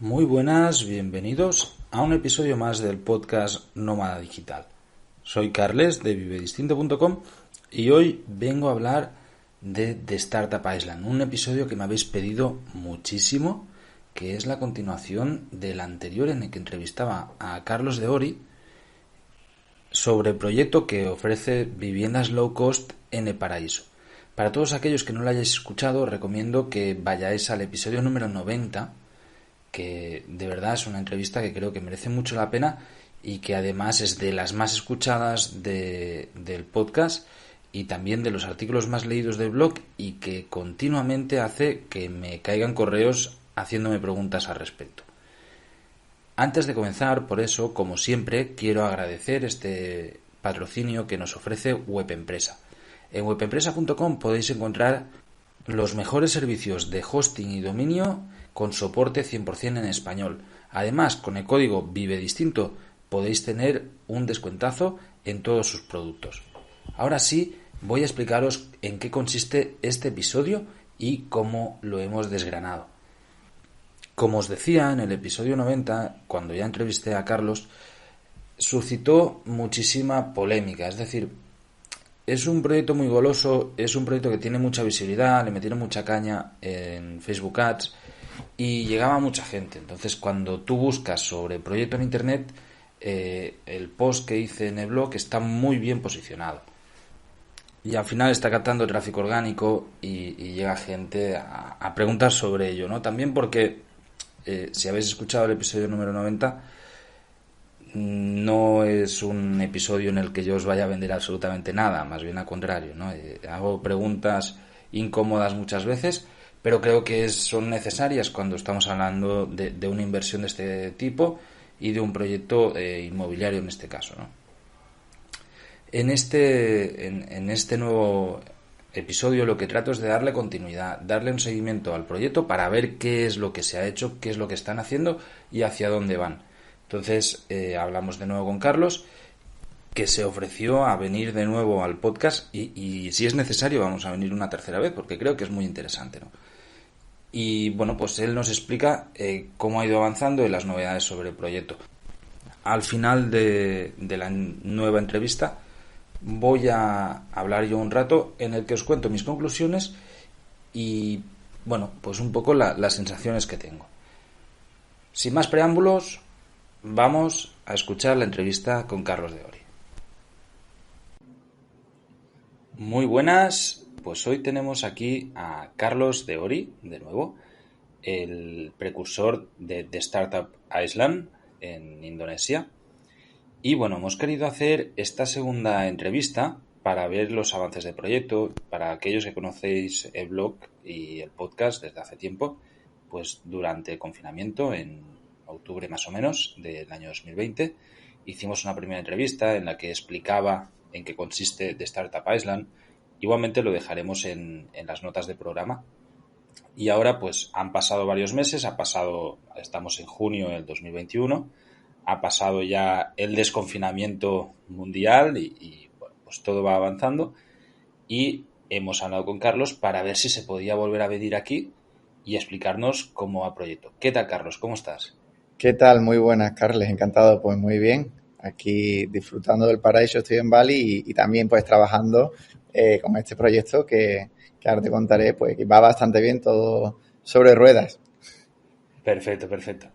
Muy buenas, bienvenidos a un episodio más del podcast Nómada Digital. Soy Carles de vivedistinto.com y hoy vengo a hablar de The Startup Island, un episodio que me habéis pedido muchísimo, que es la continuación del anterior en el que entrevistaba a Carlos de Ori sobre el proyecto que ofrece viviendas low cost en el paraíso. Para todos aquellos que no lo hayáis escuchado, os recomiendo que vayáis al episodio número 90, que de verdad es una entrevista que creo que merece mucho la pena y que además es de las más escuchadas del podcast y también de los artículos más leídos del blog, y que continuamente hace que me caigan correos haciéndome preguntas al respecto. Antes de comenzar, por eso, como siempre, quiero agradecer este patrocinio que nos ofrece WebEmpresa. En webempresa.com podéis encontrar los mejores servicios de hosting y dominio con soporte 100% en español. Además, con el código VIVEDISTINTO podéis tener un descuentazo en todos sus productos. Ahora sí, voy a explicaros en qué consiste este episodio y cómo lo hemos desgranado. Como os decía, en el episodio 90, cuando ya entrevisté a Carlos, suscitó muchísima polémica. Es decir, es un proyecto muy goloso, es un proyecto que tiene mucha visibilidad, le metieron mucha caña en Facebook Ads y llegaba a mucha gente. Entonces, cuando tú buscas sobre el proyecto en Internet, el post que hice en el blog está muy bien posicionado. Y al final está captando tráfico orgánico y llega gente a preguntar sobre ello, ¿no? También porque, si habéis escuchado el episodio número 90, no es un episodio en el que yo os vaya a vender absolutamente nada, más bien al contrario, ¿no? Hago preguntas incómodas muchas veces, pero creo que son necesarias cuando estamos hablando de una inversión de este tipo y de un proyecto inmobiliario en este caso, ¿no? En este nuevo episodio lo que trato es de darle continuidad, darle un seguimiento al proyecto para ver qué es lo que se ha hecho, qué es lo que están haciendo y hacia dónde van. Entonces hablamos de nuevo con Carlos, que se ofreció a venir de nuevo al podcast y si es necesario vamos a venir una tercera vez porque creo que es muy interesante, ¿no? Y bueno, pues él nos explica cómo ha ido avanzando y las novedades sobre el proyecto. Al final de la nueva entrevista voy a hablar yo un rato en el que os cuento mis conclusiones y bueno, pues un poco las sensaciones que tengo. Sin más preámbulos, vamos a escuchar la entrevista con Carlos de Ori. Muy buenas, pues hoy tenemos aquí a Carlos de Ori, de nuevo, el precursor de Startup Island en Indonesia. Y bueno, hemos querido hacer esta segunda entrevista para ver los avances del proyecto. Para aquellos que conocéis el blog y el podcast desde hace tiempo, pues durante el confinamiento, en octubre más o menos del año 2020, hicimos una primera entrevista en la que explicaba en qué consiste The Startup Island. Igualmente lo dejaremos en las notas del programa. Y ahora pues han pasado varios meses, estamos en junio del 2021, ha pasado ya el desconfinamiento mundial y bueno, pues todo va avanzando y hemos hablado con Carlos para ver si se podía volver a venir aquí y explicarnos cómo va el proyecto. ¿Qué tal, Carlos? ¿Cómo estás? ¿Qué tal? Muy buenas, Carles. Encantado. Pues muy bien. Aquí disfrutando del paraíso, estoy en Bali y también pues trabajando con este proyecto que ahora te contaré, pues que va bastante bien, todo sobre ruedas. Perfecto, perfecto.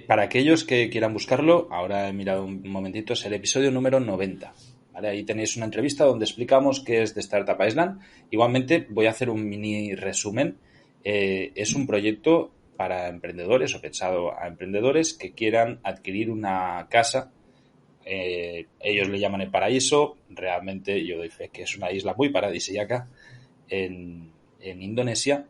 Para aquellos que quieran buscarlo, ahora he mirado un momentito, es el episodio número 90. ¿Vale? Ahí tenéis una entrevista donde explicamos qué es The Startup Island. Igualmente voy a hacer un mini resumen. Es un proyecto para emprendedores o pensado a emprendedores que quieran adquirir una casa. Ellos le llaman el paraíso. Realmente yo doy fe que es una isla muy paradisíaca en Indonesia,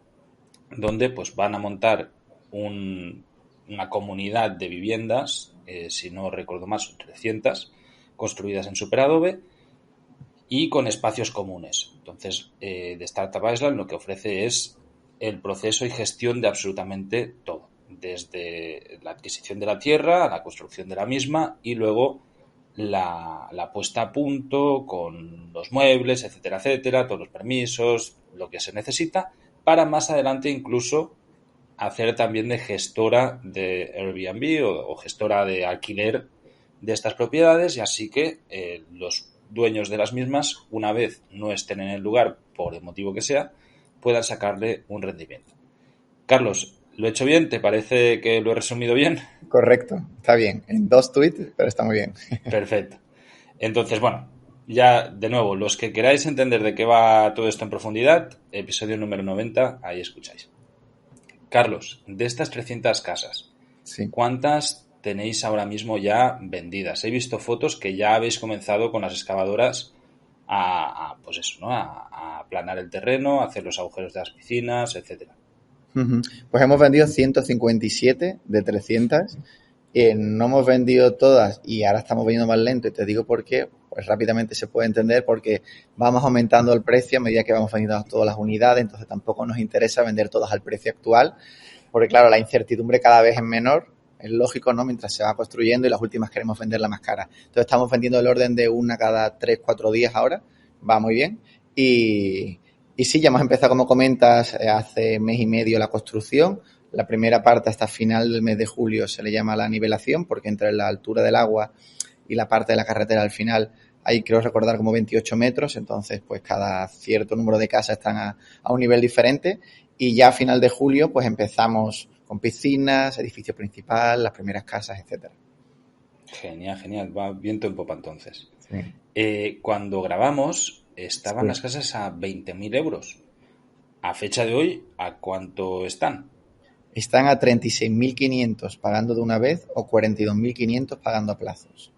donde pues van a montar una comunidad de viviendas, si no recuerdo mal, son 300, construidas en superadobe y con espacios comunes. Entonces, de Startup Island lo que ofrece es el proceso y gestión de absolutamente todo, desde la adquisición de la tierra, a la construcción de la misma y luego la puesta a punto con los muebles, etcétera, etcétera, todos los permisos, lo que se necesita, para más adelante incluso hacer también de gestora de Airbnb o gestora de alquiler de estas propiedades, y así que los dueños de las mismas, una vez no estén en el lugar por el motivo que sea, puedan sacarle un rendimiento. Carlos, ¿lo he hecho bien? ¿Te parece que lo he resumido bien? Correcto, está bien. En 2 tweets, pero está muy bien. Perfecto. Entonces, bueno, ya de nuevo, los que queráis entender de qué va todo esto en profundidad, episodio número 90, ahí escucháis. Carlos, de estas 300 casas, Sí. ¿cuántas tenéis ahora mismo ya vendidas? He visto fotos que ya habéis comenzado con las excavadoras pues eso, ¿no? A aplanar el terreno, a hacer los agujeros de las piscinas, etcétera. Pues hemos vendido 157 de 300. No hemos vendido todas y ahora estamos vendiendo más lento. Y te digo por qué. Pues rápidamente se puede entender porque vamos aumentando el precio a medida que vamos vendiendo todas las unidades. Entonces tampoco nos interesa vender todas al precio actual. Porque claro, la incertidumbre cada vez es menor. Es lógico, ¿no? Mientras se va construyendo y las últimas queremos venderla más cara. Entonces estamos vendiendo el orden de una cada 3-4 días ahora. Va muy bien. Y sí, ya hemos empezado, como comentas, hace mes y medio la construcción. La primera parte hasta final del mes de julio se le llama la nivelación porque entre la altura del agua y la parte de la carretera al final hay, creo recordar, como 28 metros. Entonces, pues cada cierto número de casas están a un nivel diferente. Y ya a final de julio, pues empezamos con piscinas, edificio principal, las primeras casas, etcétera. Genial, genial. Va viento en popa entonces. Sí. Cuando grabamos, estaban Sí. las casas a 20.000 euros. A fecha de hoy, ¿a cuánto están? Están a 36.500 pagando de una vez o 42.500 pagando a plazos.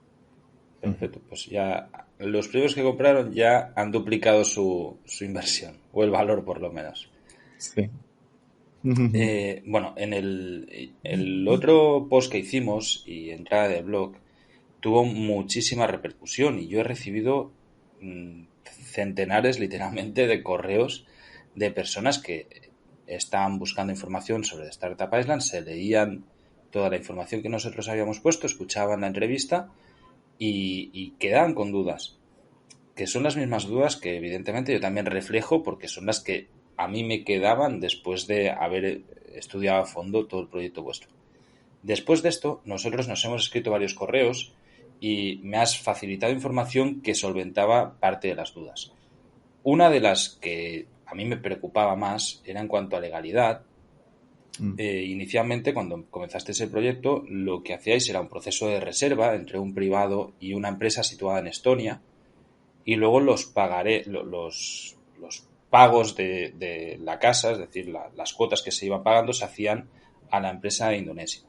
Perfecto, pues ya los primeros que compraron ya han duplicado su inversión, o el valor por lo menos. Sí. Bueno, en el otro post que hicimos y entrada de blog tuvo muchísima repercusión y yo he recibido centenares literalmente de correos de personas que estaban buscando información sobre Startup Island, se leían toda la información que nosotros habíamos puesto, escuchaban la entrevista y quedaban con dudas, que son las mismas dudas que evidentemente yo también reflejo porque son las que a mí me quedaban después de haber estudiado a fondo todo el proyecto vuestro. Después de esto, nosotros nos hemos escrito varios correos y me has facilitado información que solventaba parte de las dudas. Una de las que a mí me preocupaba más era en cuanto a legalidad. Inicialmente, cuando comenzasteis el proyecto, lo que hacíais era un proceso de reserva entre un privado y una empresa situada en Estonia, y luego los pagos de la casa, es decir, las cuotas que se iban pagando, se hacían a la empresa de Indonesia.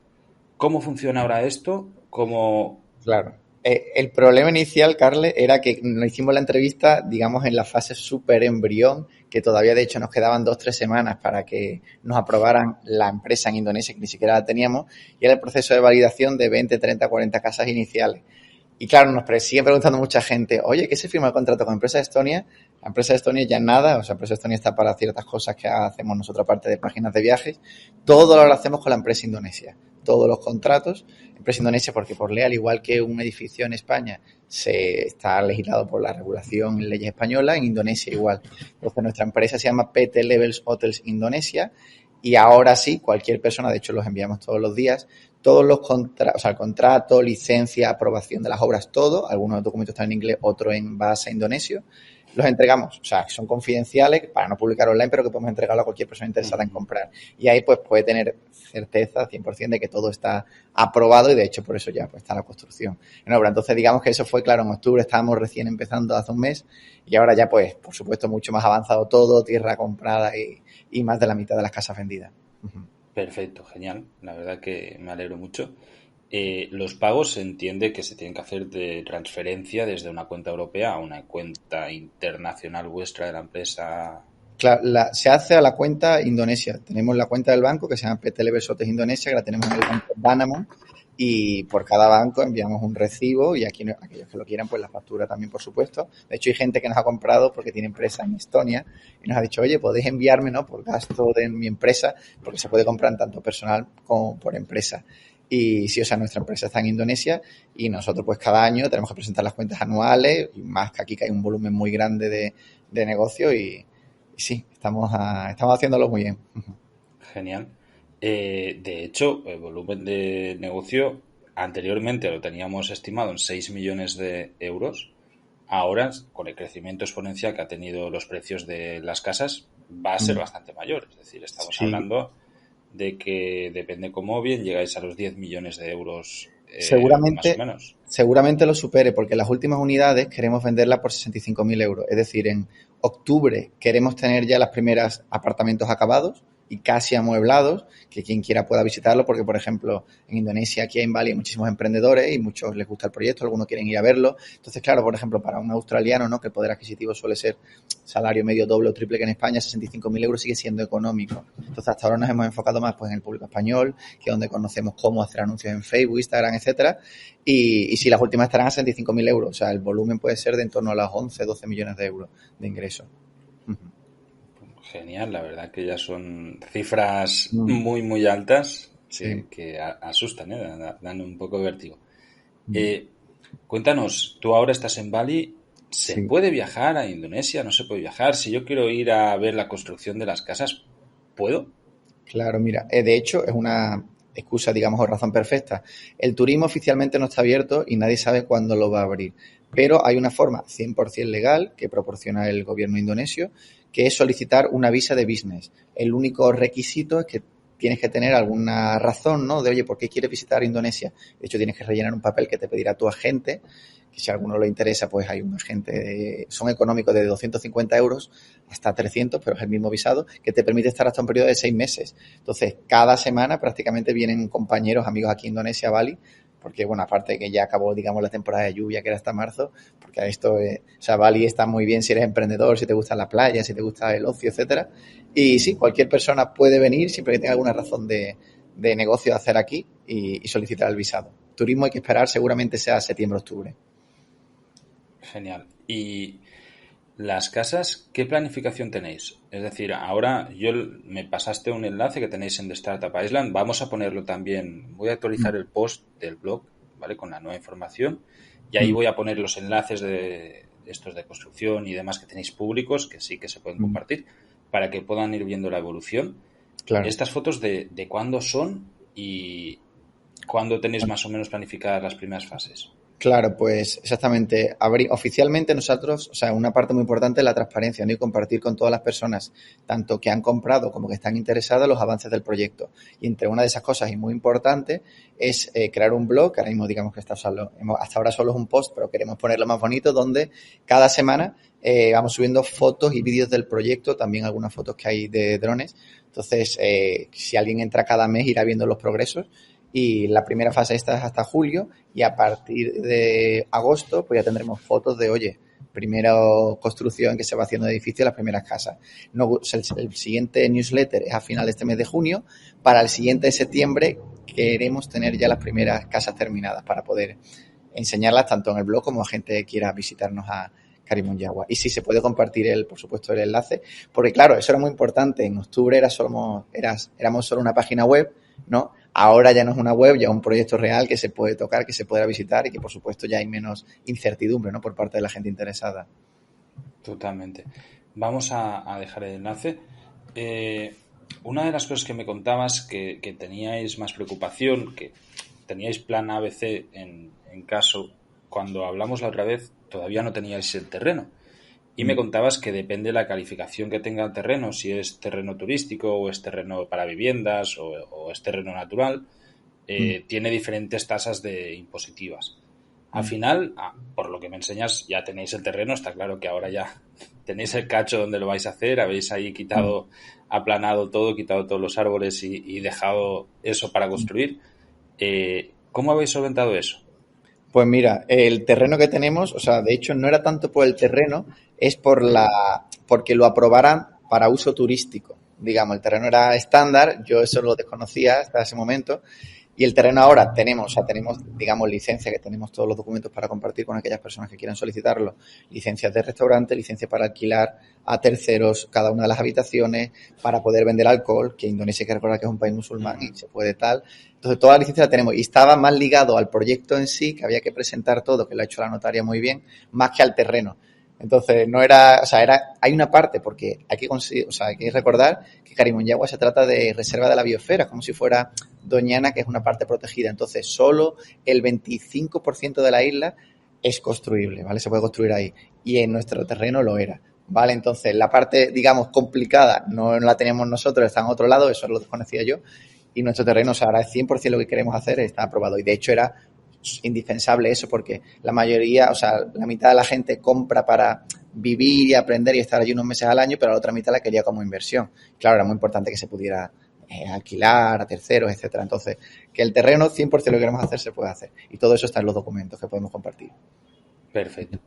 ¿Cómo funciona ahora esto? ¿Cómo? Claro. El problema inicial, Carles, era que nos hicimos la entrevista, digamos, en la fase súper embrión, que todavía de hecho nos quedaban 2-3 semanas para que nos aprobaran la empresa en Indonesia, que ni siquiera la teníamos, y era el proceso de validación de 20, 30, 40 casas iniciales. Y claro, sigue preguntando mucha gente, oye, ¿qué se firma el contrato con la empresa de Estonia? La empresa de Estonia ya nada, o sea, la empresa de Estonia está para ciertas cosas que hacemos nosotros, aparte de páginas de viajes. Todo lo hacemos con la empresa indonesia. Todos los contratos, empresa indonesia, porque por ley, al igual que un edificio en España, se está legislado por la regulación en leyes españolas, en Indonesia igual. Entonces, nuestra empresa se llama PT Levels Hotels Indonesia y ahora sí, cualquier persona, de hecho los enviamos todos los días, todos los contratos, o sea, el contrato, licencia, aprobación de las obras, todo, algunos documentos están en inglés, otros en base indonesio, los entregamos, o sea, son confidenciales para no publicar online, pero que podemos entregarlo a cualquier persona interesada en comprar. Y ahí pues puede tener certeza 100% de que todo está aprobado y de hecho por eso ya pues está la construcción en obra. Entonces digamos que eso fue, claro, en octubre estábamos recién empezando hace un mes y ahora ya pues por supuesto mucho más avanzado todo, tierra comprada y más de la mitad de las casas vendidas. Perfecto, genial. La verdad que me alegro mucho. Los pagos se entiende que se tienen que hacer de transferencia desde una cuenta europea a una cuenta internacional vuestra de la empresa. Claro, se hace a la cuenta Indonesia. Tenemos la cuenta del banco que se llama PT Leversotes Indonesia, que la tenemos en el banco Danamon y por cada banco enviamos un recibo y aquí aquellos que lo quieran pues la factura también, por supuesto. De hecho hay gente que nos ha comprado porque tiene empresa en Estonia y nos ha dicho, oye, podéis enviarme, ¿no?, por gasto de mi empresa, porque se puede comprar tanto personal como por empresa. Y sí, o sea, nuestra empresa está en Indonesia y nosotros pues cada año tenemos que presentar las cuentas anuales, y más que aquí que hay un volumen muy grande de negocio y sí, estamos haciéndolo muy bien. Genial. De hecho, el volumen de negocio anteriormente lo teníamos estimado en 6 millones de euros. Ahora, con el crecimiento exponencial que ha tenido los precios de las casas, va a ser Mm. bastante mayor. Es decir, estamos Sí, hablando de que, depende cómo bien, llegáis a los 10 millones de euros más o seguramente, menos. seguramente lo supere, porque las últimas unidades queremos venderlas por 65.000 euros. Es decir, en octubre queremos tener ya las primeras apartamentos acabados y casi amueblados, que quien quiera pueda visitarlo, porque, por ejemplo, en Indonesia, aquí en Bali, hay muchísimos emprendedores y muchos les gusta el proyecto, algunos quieren ir a verlo. Entonces, claro, por ejemplo, para un australiano, ¿no?, que el poder adquisitivo suele ser salario medio, doble o triple que en España, 65.000 euros sigue siendo económico. Entonces, hasta ahora nos hemos enfocado más pues en el público español, que es donde conocemos cómo hacer anuncios en Facebook, Instagram, etcétera. Y si las últimas estarán a 65.000 euros, o sea, el volumen puede ser de en torno a las 11, 12 millones de euros de ingresos. Genial, la verdad que ya son cifras Mm, muy, muy altas sí. que asustan, ¿eh? Dan un poco de vértigo. Mm, Eh, Cuéntanos, tú ahora estás en Bali, ¿se sí. puede viajar a Indonesia? ¿No se puede viajar? Si yo quiero ir a ver la construcción de las casas, ¿puedo? Claro, mira, de hecho es una excusa, digamos, o razón perfecta. El turismo oficialmente no está abierto y nadie sabe cuándo lo va a abrir, pero hay una forma 100% legal que proporciona el gobierno indonesio, que es solicitar una visa de business. El único requisito es que tienes que tener alguna razón, ¿no? De, oye, ¿por qué quieres visitar Indonesia? De hecho, tienes que rellenar un papel que te pedirá tu agente, que si a alguno le interesa, pues hay un agente, son económicos de 250 euros hasta 300, pero es el mismo visado, que te permite estar hasta un periodo de 6 meses. Entonces, cada semana prácticamente vienen compañeros, amigos aquí en Indonesia, Bali, porque, bueno, aparte de que ya acabó, digamos, la temporada de lluvia, que era hasta marzo, porque a esto, o sea, Bali está muy bien si eres emprendedor, si te gusta la playa, si te gusta el ocio, etcétera. Y sí, cualquier persona puede venir, siempre que tenga alguna razón de negocio a hacer aquí y solicitar el visado. Turismo hay que esperar, seguramente sea septiembre-octubre. Genial. ¿Y las casas, qué planificación tenéis? Es decir, ahora me pasaste un enlace que tenéis en The Startup Island. Vamos a ponerlo también. Voy a actualizar el post del blog, ¿vale? Con la nueva información. Y ahí Mm, voy a poner los enlaces de estos de construcción y demás que tenéis públicos, que sí que se pueden mm, compartir, para que puedan ir viendo la evolución. claro. Estas fotos de cuándo son y cuándo tenéis más o menos planificadas las primeras fases. Claro, pues exactamente. Oficialmente nosotros, o sea, una parte muy importante es la transparencia, ¿no? Y compartir con todas las personas, tanto que han comprado como que están interesadas, los avances del proyecto. Y entre una de esas cosas, y muy importante, es crear un blog, que ahora mismo digamos que hasta ahora solo es un post, pero queremos ponerlo más bonito, donde cada semana vamos subiendo fotos y vídeos del proyecto, también algunas fotos que hay de drones. Entonces, si alguien entra cada mes, irá viendo los progresos y la primera fase esta es hasta julio y a partir de agosto pues ya tendremos fotos de, oye, primera construcción que se va haciendo de edificio, las primeras casas. No, el siguiente newsletter es a final de este mes de junio. Para el siguiente de septiembre queremos tener ya las primeras casas terminadas para poder enseñarlas tanto en el blog como a gente que quiera visitarnos a Karimunjawa. Y sí, se puede compartir, por supuesto, el enlace, porque claro, eso era muy importante. En octubre éramos solo una página web, ¿no? Ahora ya no es una web, ya es un proyecto real que se puede tocar, que se puede visitar y que, por supuesto, ya hay menos incertidumbre, ¿no?, por parte de la gente interesada. Totalmente. Vamos a dejar el enlace. Eh, una de las cosas que me contabas que teníais más preocupación, que teníais plan ABC en caso, cuando hablamos la otra vez, todavía no teníais el terreno. Y me Mm, contabas que depende de la calificación que tenga el terreno, si es terreno turístico o es terreno para viviendas o es terreno natural, mm, tiene diferentes tasas de impositivas. Al mm, final, por lo que me enseñas, ya tenéis el terreno, está claro que ahora ya tenéis el cacho donde lo vais a hacer, habéis ahí mm, quitado, aplanado todo, quitado todos los árboles y dejado eso para mm. construir. ¿Cómo habéis solventado eso? Pues mira, el terreno que tenemos, o sea, de hecho no era tanto por el terreno, es porque lo aprobaran para uso turístico. Digamos, el terreno era estándar, yo eso lo desconocía hasta ese momento, y el terreno ahora tenemos, o sea, tenemos, digamos, licencia, que tenemos todos los documentos para compartir con aquellas personas que quieran solicitarlo, licencias de restaurante, licencia para alquilar a terceros cada una de las habitaciones, para poder vender alcohol, que Indonesia hay que recordar que es un país musulmán y se puede tal. Entonces, toda la licencia la tenemos y estaba más ligado al proyecto en sí, que había que presentar todo, que lo ha hecho la notaria muy bien, más que al terreno. Entonces, no era, o sea, hay una parte, porque hay que conseguir, o sea, hay que recordar que Karimunjawa se trata de reserva de la biosfera, como si fuera Doñana, que es una parte protegida. Entonces, solo el 25% de la isla es construible, ¿vale? Se puede construir ahí. Y en nuestro terreno lo era, ¿vale? Entonces, la parte, digamos, complicada no la tenemos nosotros, está en otro lado, eso lo desconocía yo. Y nuestro terreno, o sea, ahora es 100% lo que queremos hacer, está aprobado. Y de hecho era indispensable eso porque la mayoría, o sea, la mitad de la gente compra para vivir y aprender y estar allí unos meses al año, pero la otra mitad la quería como inversión. Claro, era muy importante que se pudiera alquilar a terceros, etcétera. Entonces, que el terreno 100% lo que queremos hacer se puede hacer. Y todo eso está en los documentos que podemos compartir. Perfecto.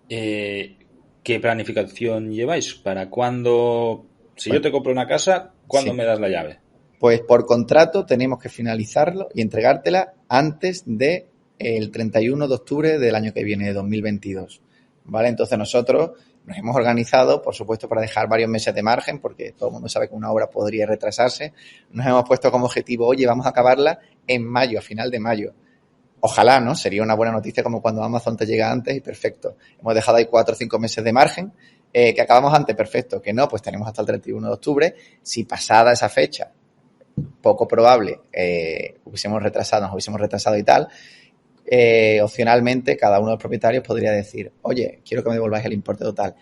¿Qué planificación lleváis? ¿Para cuándo? Si Pues yo te compro una casa, ¿cuándo sí. me das la llave? Pues por contrato tenemos que finalizarlo y entregártela antes de el 31 de octubre del año que viene, de 2022. ¿Vale? Entonces nosotros nos hemos organizado, por supuesto, para dejar varios meses de margen, porque todo el mundo sabe que una obra podría retrasarse. Nos hemos puesto como objetivo, oye, vamos a acabarla en mayo, a final de mayo. Ojalá, ¿no? Sería una buena noticia como cuando Amazon te llega antes y perfecto. Hemos dejado ahí 4 o 5 meses de margen. Que acabamos antes, perfecto. Que no, pues tenemos hasta el 31 de octubre. Si pasada esa fecha poco probable nos hubiésemos retrasado y tal, opcionalmente cada uno de los propietarios podría decir, oye, quiero que me devolváis el importe total.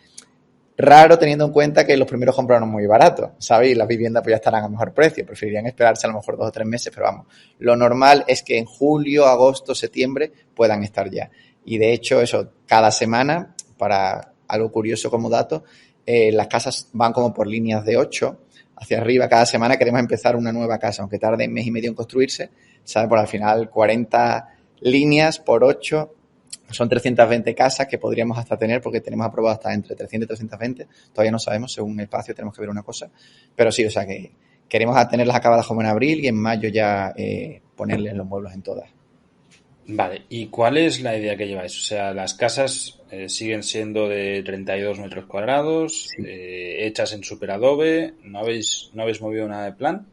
Raro teniendo en cuenta que los primeros compraron muy baratos, ¿sabéis? Las viviendas pues ya estarán a mejor precio, preferirían esperarse a lo mejor 2 o 3 meses, pero vamos, lo normal es que en julio, agosto, septiembre puedan estar ya. Y de hecho, eso, cada semana, para algo curioso como dato, las casas van como por líneas de 8 hacia arriba. Cada semana queremos empezar una nueva casa, aunque tarde 1 mes y medio en construirse, ¿sabes? Por al final 40 líneas por 8 son 320 casas que podríamos hasta tener porque tenemos aprobado hasta entre 300 y 320. Todavía no sabemos, según el espacio tenemos que ver una cosa. Pero sí, o sea que queremos tenerlas acabadas como en abril y en mayo ya ponerles los muebles en todas. Vale, ¿y cuál es la idea que lleváis? O sea, las casas siguen siendo de 32 metros cuadrados, Sí. hechas en superadobe, ¿no habéis movido nada de plan?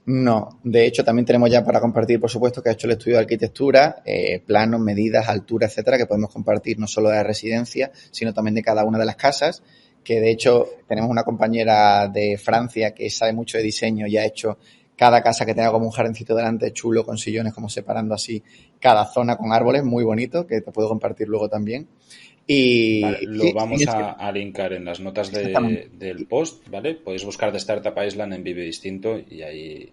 No, de hecho también tenemos ya para compartir, por supuesto, que ha hecho el estudio de arquitectura, planos, medidas, altura, etcétera, que podemos compartir no solo de la residencia, sino también de cada una de las casas, que de hecho tenemos una compañera de Francia que sabe mucho de diseño y ha hecho cada casa que tenga como un jardincito delante chulo, con sillones, como separando así cada zona con árboles, muy bonito, que te puedo compartir luego también. Vale, Y lo sí, sí, vamos es cierto, a linkar en las notas exactamente. del post, ¿vale? Podéis buscar de Startup Island en Vive Distinto y ahí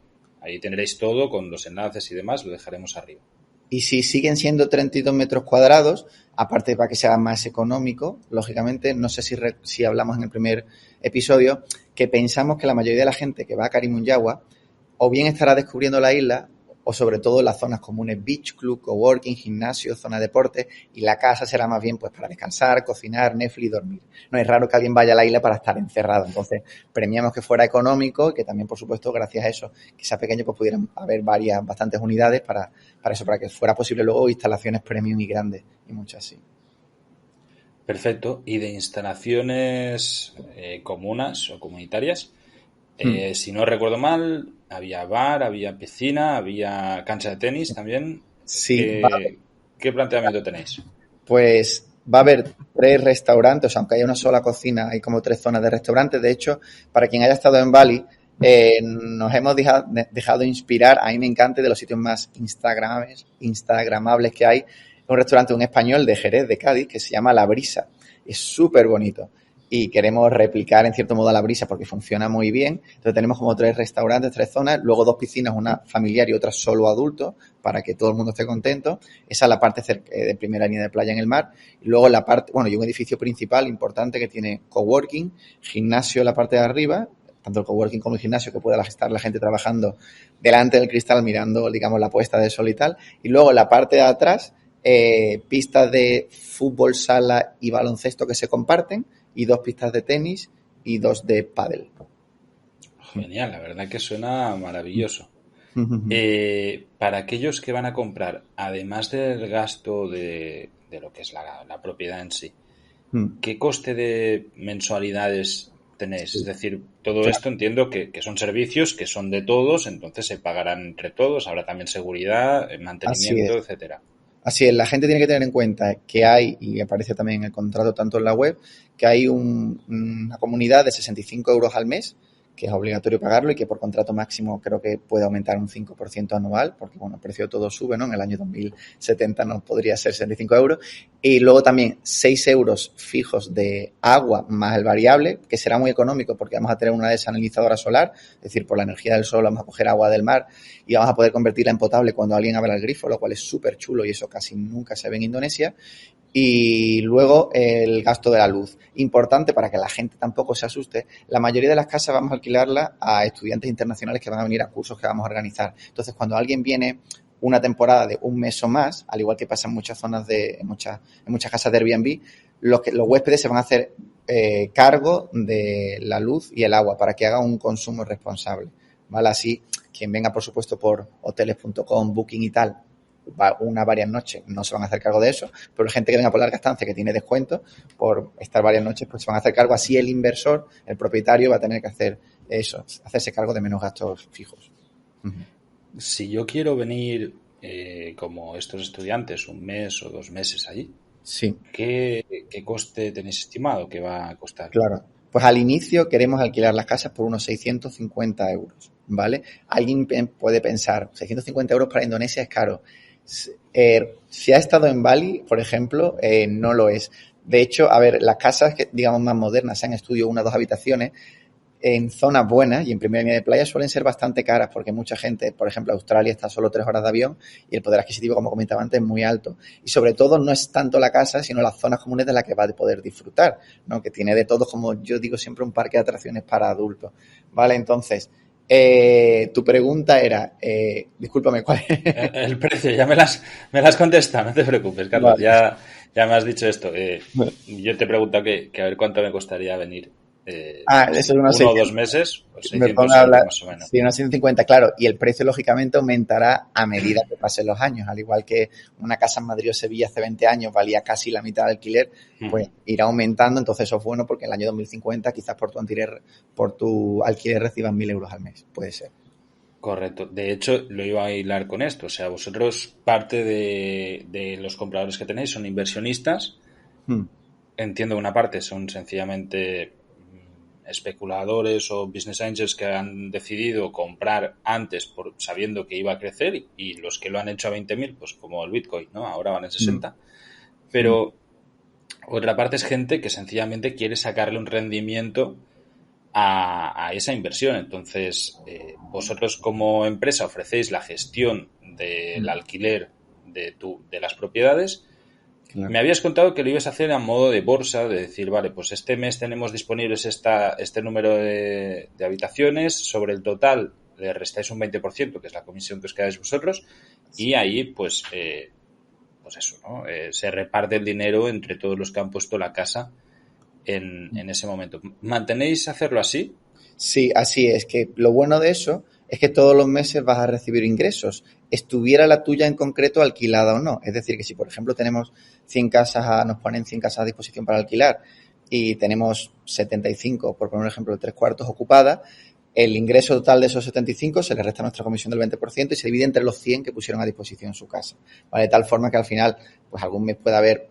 tendréis todo con los enlaces y demás, lo dejaremos arriba. Y si siguen siendo 32 metros cuadrados, aparte para que sea más económico, lógicamente, no sé si hablamos en el primer episodio, que pensamos que la mayoría de la gente que va a Karimunjawa o bien estará descubriendo la isla o sobre todo las zonas comunes, beach club, coworking, gimnasio, zona de deporte, y la casa será más bien pues para descansar, cocinar, Netflix y dormir. No es raro que alguien vaya a la isla para estar encerrado, entonces premiamos que fuera económico y que también, por supuesto, gracias a eso, que sea pequeño, pues pudieran haber bastantes unidades para eso, para que fuera posible luego instalaciones premium y grandes y muchas así. Perfecto. ¿Y de instalaciones comunas o comunitarias? Hmm. Si no recuerdo mal, había bar, había piscina, había cancha de tenis también. Sí, ¿Qué planteamiento tenéis? pues va a haber 3 restaurantes, aunque haya una sola cocina, hay como 3 zonas de restaurantes. De hecho, para quien haya estado en Bali, nos hemos dejado inspirar. A mí me encanta, de los sitios más instagramables que hay, un restaurante, un español de Jerez, de Cádiz, que se llama La Brisa. Es súper bonito y queremos replicar en cierto modo a La Brisa porque funciona muy bien. Entonces tenemos como 3 restaurantes, 3 zonas, luego 2 piscinas, una familiar y otra solo adulto, para que todo el mundo esté contento. Esa es la parte de primera línea de playa en el mar. Y luego la parte, bueno, y un edificio principal importante que tiene coworking, gimnasio en la parte de arriba, tanto el coworking como el gimnasio, que pueda estar la gente trabajando delante del cristal mirando, digamos, la puesta de sol y tal. Y luego en la parte de atrás, pistas de fútbol, sala y baloncesto que se comparten, y 2 pistas de tenis y 2 de pádel. Genial, la verdad que suena maravilloso. Para aquellos que van a comprar, además del gasto de lo que es la propiedad en sí, ¿qué coste de mensualidades tenéis? Es Sí, decir, todo claro. esto entiendo que son servicios que son de todos, entonces se pagarán entre todos, habrá también seguridad, Así mantenimiento, es. etcétera. Así es, la gente tiene que tener en cuenta que hay, y aparece también en el contrato tanto en la web, que hay una comunidad de 65 euros al mes, que es obligatorio pagarlo y que por contrato máximo creo que puede aumentar un 5% anual, porque bueno, el precio de todo sube, ¿no? En el año 2070 no podría ser 65 euros. Y luego también 6 euros fijos de agua más el variable, que será muy económico porque vamos a tener una desalinizadora solar, es decir, por la energía del sol vamos a coger agua del mar y vamos a poder convertirla en potable cuando alguien abra el grifo, lo cual es súper chulo y eso casi nunca se ve en Indonesia. Y luego el gasto de la luz. Importante para que la gente tampoco se asuste, la mayoría de las casas vamos a alquilarla a estudiantes internacionales que van a venir a cursos que vamos a organizar. Entonces, cuando alguien viene una temporada de un mes o más, al igual que pasa en muchas zonas en muchas casas de Airbnb, los huéspedes se van a hacer cargo de la luz y el agua para que hagan un consumo responsable, ¿vale? Así, quien venga, por supuesto, por hoteles.com, Booking y tal, varias noches no se van a hacer cargo de eso, pero la gente que venga por larga estancia que tiene descuento por estar varias noches, pues se van a hacer cargo. Así el inversor, el propietario, va a tener que hacer eso, hacerse cargo de menos gastos fijos. Si yo quiero venir como estos estudiantes, un mes o 2 meses allí, Sí, ¿qué coste tenéis estimado que va a costar? claro. Pues al inicio queremos alquilar las casas por unos 650 euros, ¿vale? Alguien puede pensar, 650 euros para Indonesia es caro. Si ha estado en Bali, por ejemplo, no lo es. De hecho, a ver, las casas que digamos más modernas, sean estudio, 1 o 2 habitaciones, en zonas buenas y en primera línea de playa suelen ser bastante caras porque mucha gente, por ejemplo, Australia está a solo 3 horas de avión y el poder adquisitivo, como comentaba antes, es muy alto. Y sobre todo no es tanto la casa, sino las zonas comunes de las que va a poder disfrutar, ¿no? Que tiene de todo, como yo digo siempre, un parque de atracciones para adultos, ¿vale? Entonces, tu pregunta era, discúlpame, ¿cuál es? El precio, ya me las contestado, no te preocupes, Carlos, Vale. ya me has dicho esto. Yo te he preguntado que a ver cuánto me costaría venir, pues Eso es unos 1 o 2 meses, pues me pongo 600 a euros hablar, más o menos. sí, unos 150, claro, y el precio lógicamente aumentará a medida que pasen los años, al igual que una casa en Madrid o Sevilla hace 20 años valía casi la mitad de alquiler, pues irá aumentando, entonces eso es bueno porque en el año 2050 quizás por tu alquiler recibas 1.000 euros al mes, puede ser. Correcto. De hecho, lo iba a hilar con esto. O sea, vosotros, parte de los compradores que tenéis son inversionistas. Hmm. Entiendo que una parte son sencillamente especuladores o business angels que han decidido comprar antes sabiendo que iba a crecer, y los que lo han hecho a 20.000, pues como el Bitcoin, ¿no? Ahora van en Hmm. 60. Hmm. Pero otra parte es gente que sencillamente quiere sacarle un rendimiento a esa inversión. Entonces, vosotros como empresa ofrecéis la gestión del Hmm. alquiler de las propiedades. Me Claro. habías contado que lo ibas a hacer a modo de bolsa, de decir, vale, pues este mes tenemos disponibles este número de habitaciones, sobre el total le restáis un 20%, que es la comisión que os quedáis vosotros, y ahí, pues eso, ¿no? Se reparte el dinero entre todos los que han puesto la casa en ese momento. ¿Mantenéis hacerlo así? Sí, así es, que lo bueno de eso es que todos los meses vas a recibir ingresos, estuviera la tuya en concreto alquilada o no. Es decir, que si por ejemplo tenemos 100 casas, nos ponen 100 casas a disposición para alquilar y tenemos 75, por poner un ejemplo, 3/4 ocupadas, el ingreso total de esos 75 se le resta nuestra comisión del 20% y se divide entre los 100 que pusieron a disposición su casa. ¿Vale? De tal forma que al final, pues algún mes puede haber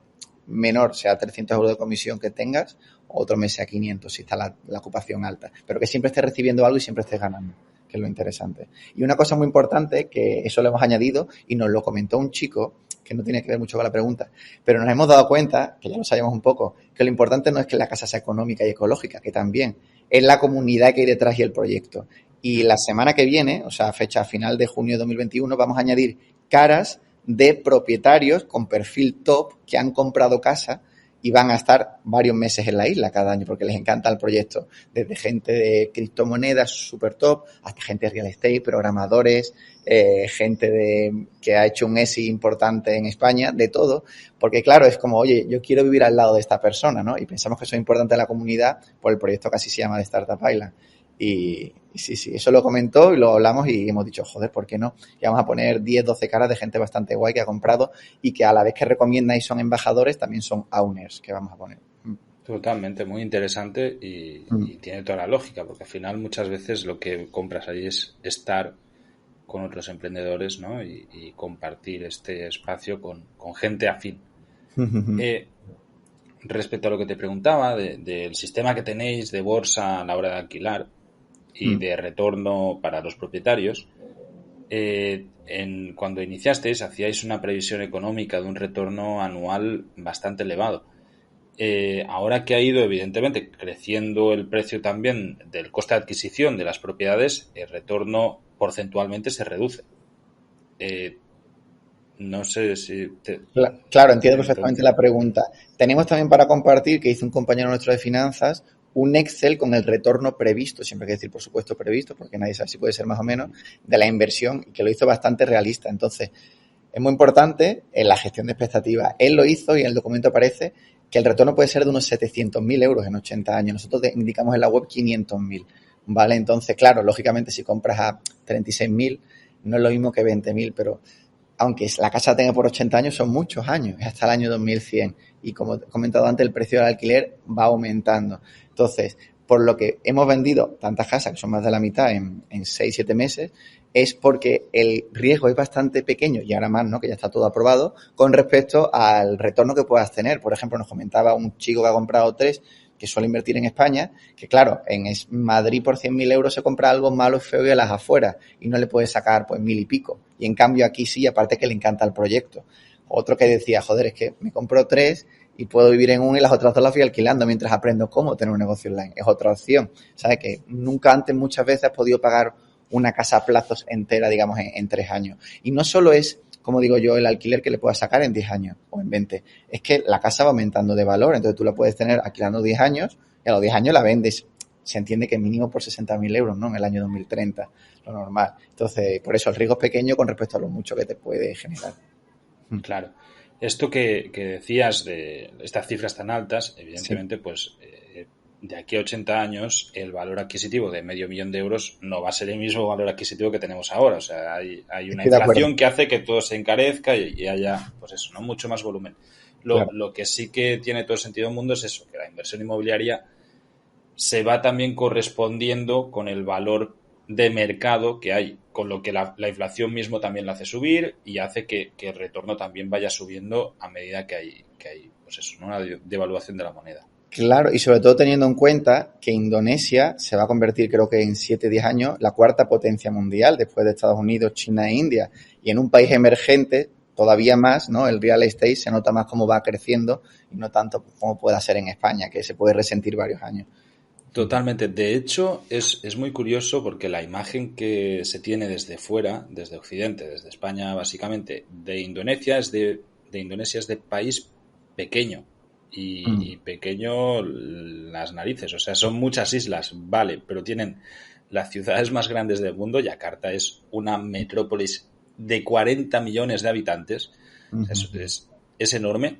menor, sea 300 euros de comisión que tengas, otro mes sea 500 si está la ocupación alta, pero que siempre estés recibiendo algo y siempre estés ganando, que es lo interesante. Y una cosa muy importante, que eso lo hemos añadido y nos lo comentó un chico, que no tiene que ver mucho con la pregunta, pero nos hemos dado cuenta, que ya lo sabemos un poco, que lo importante no es que la casa sea económica y ecológica, que también es la comunidad que hay detrás y el proyecto. Y la semana que viene, o sea, fecha final de junio de 2021, vamos a añadir caras de propietarios con perfil top que han comprado casa y van a estar varios meses en la isla cada año porque les encanta el proyecto. Desde gente de criptomonedas super top hasta gente de real estate, programadores, gente que ha hecho un ESI importante en España, de todo. Porque claro, es como, oye, yo quiero vivir al lado de esta persona, ¿no? Y pensamos que eso es importante en la comunidad por el proyecto que así se llama de Startup Island. Y sí, eso lo comentó y lo hablamos y hemos dicho, joder, ¿por qué no? Y vamos a poner 10, 12 caras de gente bastante guay que ha comprado y que a la vez que recomiendan y son embajadores, también son owners que vamos a poner. Totalmente, muy interesante y tiene toda la lógica, porque al final muchas veces lo que compras ahí es estar con otros emprendedores, ¿no? Y compartir este espacio con gente afín. Respecto a lo que te preguntaba del sistema que tenéis de bolsa a la hora de alquilar y de retorno para los propietarios, cuando iniciasteis hacíais una previsión económica de un retorno anual bastante elevado. Ahora que ha ido evidentemente creciendo el precio también del coste de adquisición de las propiedades, el retorno porcentualmente se reduce. No sé si... Claro, entiendo perfectamente la pregunta. Tenemos también para compartir, que hizo un compañero nuestro de finanzas, un Excel con el retorno previsto, siempre hay que decir, por supuesto, previsto, porque nadie sabe si puede ser más o menos, de la inversión, y que lo hizo bastante realista. Entonces, es muy importante en la gestión de expectativas. Él lo hizo y en el documento aparece que el retorno puede ser de unos 700.000 euros en 80 años. Nosotros indicamos en la web 500.000, ¿vale? Entonces, claro, lógicamente, si compras a 36.000, no es lo mismo que 20.000, pero aunque la casa tenga por 80 años, son muchos años, es hasta el año 2100. Y como he comentado antes, el precio del alquiler va aumentando. Entonces, por lo que hemos vendido tantas casas, que son más de la mitad en 6-7 meses, es porque el riesgo es bastante pequeño, y ahora más, ¿no?, que ya está todo aprobado, con respecto al retorno que puedas tener. Por ejemplo, nos comentaba un chico que ha comprado 3, que suele invertir en España, que claro, en Madrid por 100.000 euros se compra algo malo y feo y a las afueras, y no le puede sacar pues 1.000 y pico. Y en cambio aquí sí, aparte que le encanta el proyecto. Otro que decía, joder, es que me compro 3 y puedo vivir en una y las otras 2 las fui alquilando mientras aprendo cómo tener un negocio online. Es otra opción. ¿Sabes? Que nunca antes, muchas veces, has podido pagar una casa a plazos entera, digamos, en 3 años. Y no solo es, como digo yo, el alquiler que le puedas sacar en 10 años o en 20. Es que la casa va aumentando de valor. Entonces tú la puedes tener alquilando 10 años y a los 10 años la vendes. Se entiende que mínimo por 60.000 euros, ¿no? En el año 2030, lo normal. Entonces, por eso el riesgo es pequeño con respecto a lo mucho que te puede generar. Claro. Esto que decías de estas cifras tan altas, evidentemente, sí, pues de aquí a 80 años el valor adquisitivo de 500.000 de euros no va a ser el mismo valor adquisitivo que tenemos ahora. O sea, hay una inflación que hace que todo se encarezca y haya, pues eso, no mucho más volumen. Lo que sí que tiene todo el sentido del mundo es eso, que la inversión inmobiliaria se va también correspondiendo con el valor de mercado que hay, con lo que la inflación mismo también la hace subir y hace que el retorno también vaya subiendo a medida que hay pues eso, ¿no?, una devaluación de la moneda. Claro, y sobre todo teniendo en cuenta que Indonesia se va a convertir, creo que en 7-10 años, la cuarta potencia mundial después de Estados Unidos, China e India. Y en un país emergente, todavía más, ¿no? El real estate se nota más cómo va creciendo y no tanto como pueda ser en España, que se puede resentir varios años. Totalmente. De hecho, es muy curioso porque la imagen que se tiene desde fuera, desde Occidente, desde España básicamente, de Indonesia es de país pequeño. Y pequeño las narices. O sea, son muchas islas, vale, pero tienen las ciudades más grandes del mundo. Yakarta es una metrópolis de 40 millones de habitantes. O sea, es enorme.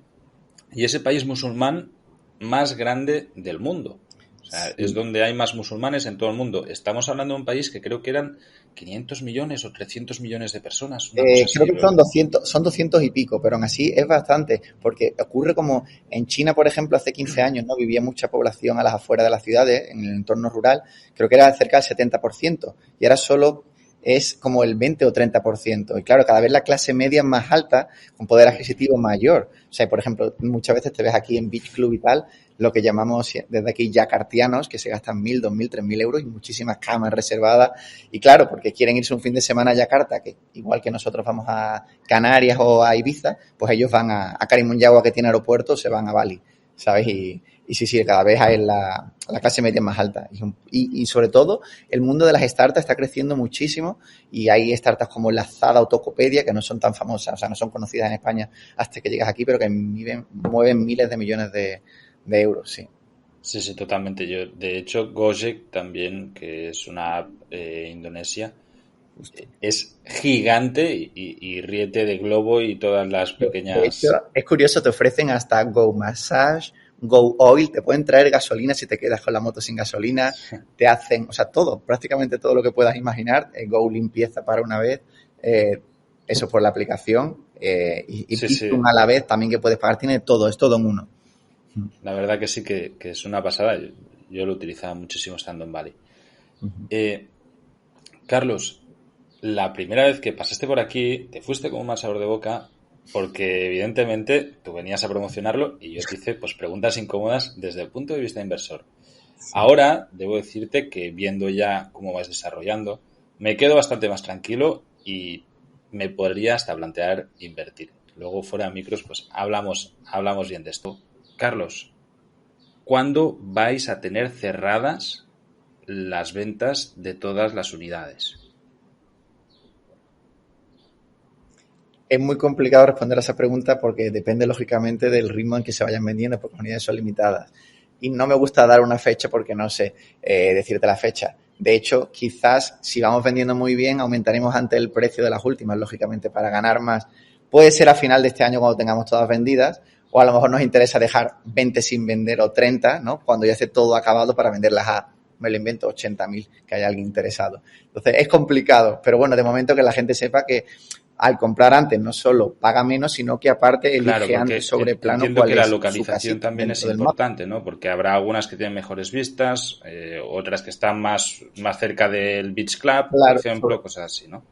Y es el país musulmán más grande del mundo. O sea, sí, es donde hay más musulmanes en todo el mundo. Estamos hablando de un país que creo que eran 500 millones o 300 millones de personas. Una cosa así, creo que son 200 y pico, pero aún así es bastante, porque ocurre como en China, por ejemplo, hace 15 años, ¿no?, vivía mucha población a las afueras de las ciudades, en el entorno rural, creo que era cerca del 70%, y ahora solo es como el 20 o 30%. Y claro, cada vez la clase media es más alta, con poder adquisitivo mayor. O sea, por ejemplo, muchas veces te ves aquí en Beach Club y tal, lo que llamamos desde aquí yakartianos, que se gastan 1.000, 2.000, 3.000 euros y muchísimas camas reservadas. Y claro, porque quieren irse un fin de semana a Yakarta, que igual que nosotros vamos a Canarias o a Ibiza, pues ellos van a Karimunjawa, que tiene aeropuerto, se van a Bali, ¿sabes? Y sí, cada vez hay la clase media más alta. Y sobre todo, el mundo de las startups está creciendo muchísimo y hay startups como Lazada o Tokopedia que no son tan famosas, o sea, no son conocidas en España hasta que llegas aquí, pero que mueven miles de millones de euros, sí. Sí, totalmente. De hecho, Gojek también, que es una app Indonesia, es gigante y ríete de Globo y todas las pequeñas... De hecho, es curioso, te ofrecen hasta Go Massage, Go Oil, te pueden traer gasolina si te quedas con la moto sin gasolina, te hacen, o sea, todo, prácticamente todo lo que puedas imaginar, Go Limpieza para una vez, eso por la aplicación, y Bizum a la vez también que puedes pagar, tiene todo, es todo en uno. La verdad que sí que es una pasada, yo lo utilizaba muchísimo estando en Bali. Carlos, la primera vez que pasaste por aquí, te fuiste con un mal sabor de boca porque evidentemente tú venías a promocionarlo y yo te hice pues preguntas incómodas desde el punto de vista inversor. Ahora debo decirte que viendo ya cómo vas desarrollando, me quedo bastante más tranquilo y me podría hasta plantear invertir. Luego fuera de micros pues hablamos bien de esto. Carlos, ¿cuándo vais a tener cerradas las ventas de todas las unidades? Es muy complicado responder a esa pregunta porque depende lógicamente del ritmo en que se vayan vendiendo, porque las unidades son limitadas. Y no me gusta dar una fecha porque no sé decirte la fecha. De hecho, quizás si vamos vendiendo muy bien, aumentaremos antes el precio de las últimas, lógicamente, para ganar más. Puede ser a final de este año cuando tengamos todas vendidas, o a lo mejor nos interesa dejar 20 sin vender o 30, ¿no? Cuando ya esté todo acabado para venderlas a, me lo invento, 80.000, que haya alguien interesado. Entonces, es complicado, pero bueno, de momento que la gente sepa que al comprar antes no solo paga menos, sino que aparte elige antes sobre plano entiendo cuál que la es su localización casita también es dentro del mapa. importante, ¿no? Porque habrá algunas que tienen mejores vistas, otras que están más cerca del Beach Club, por Claro, ejemplo, cosas así, ¿no?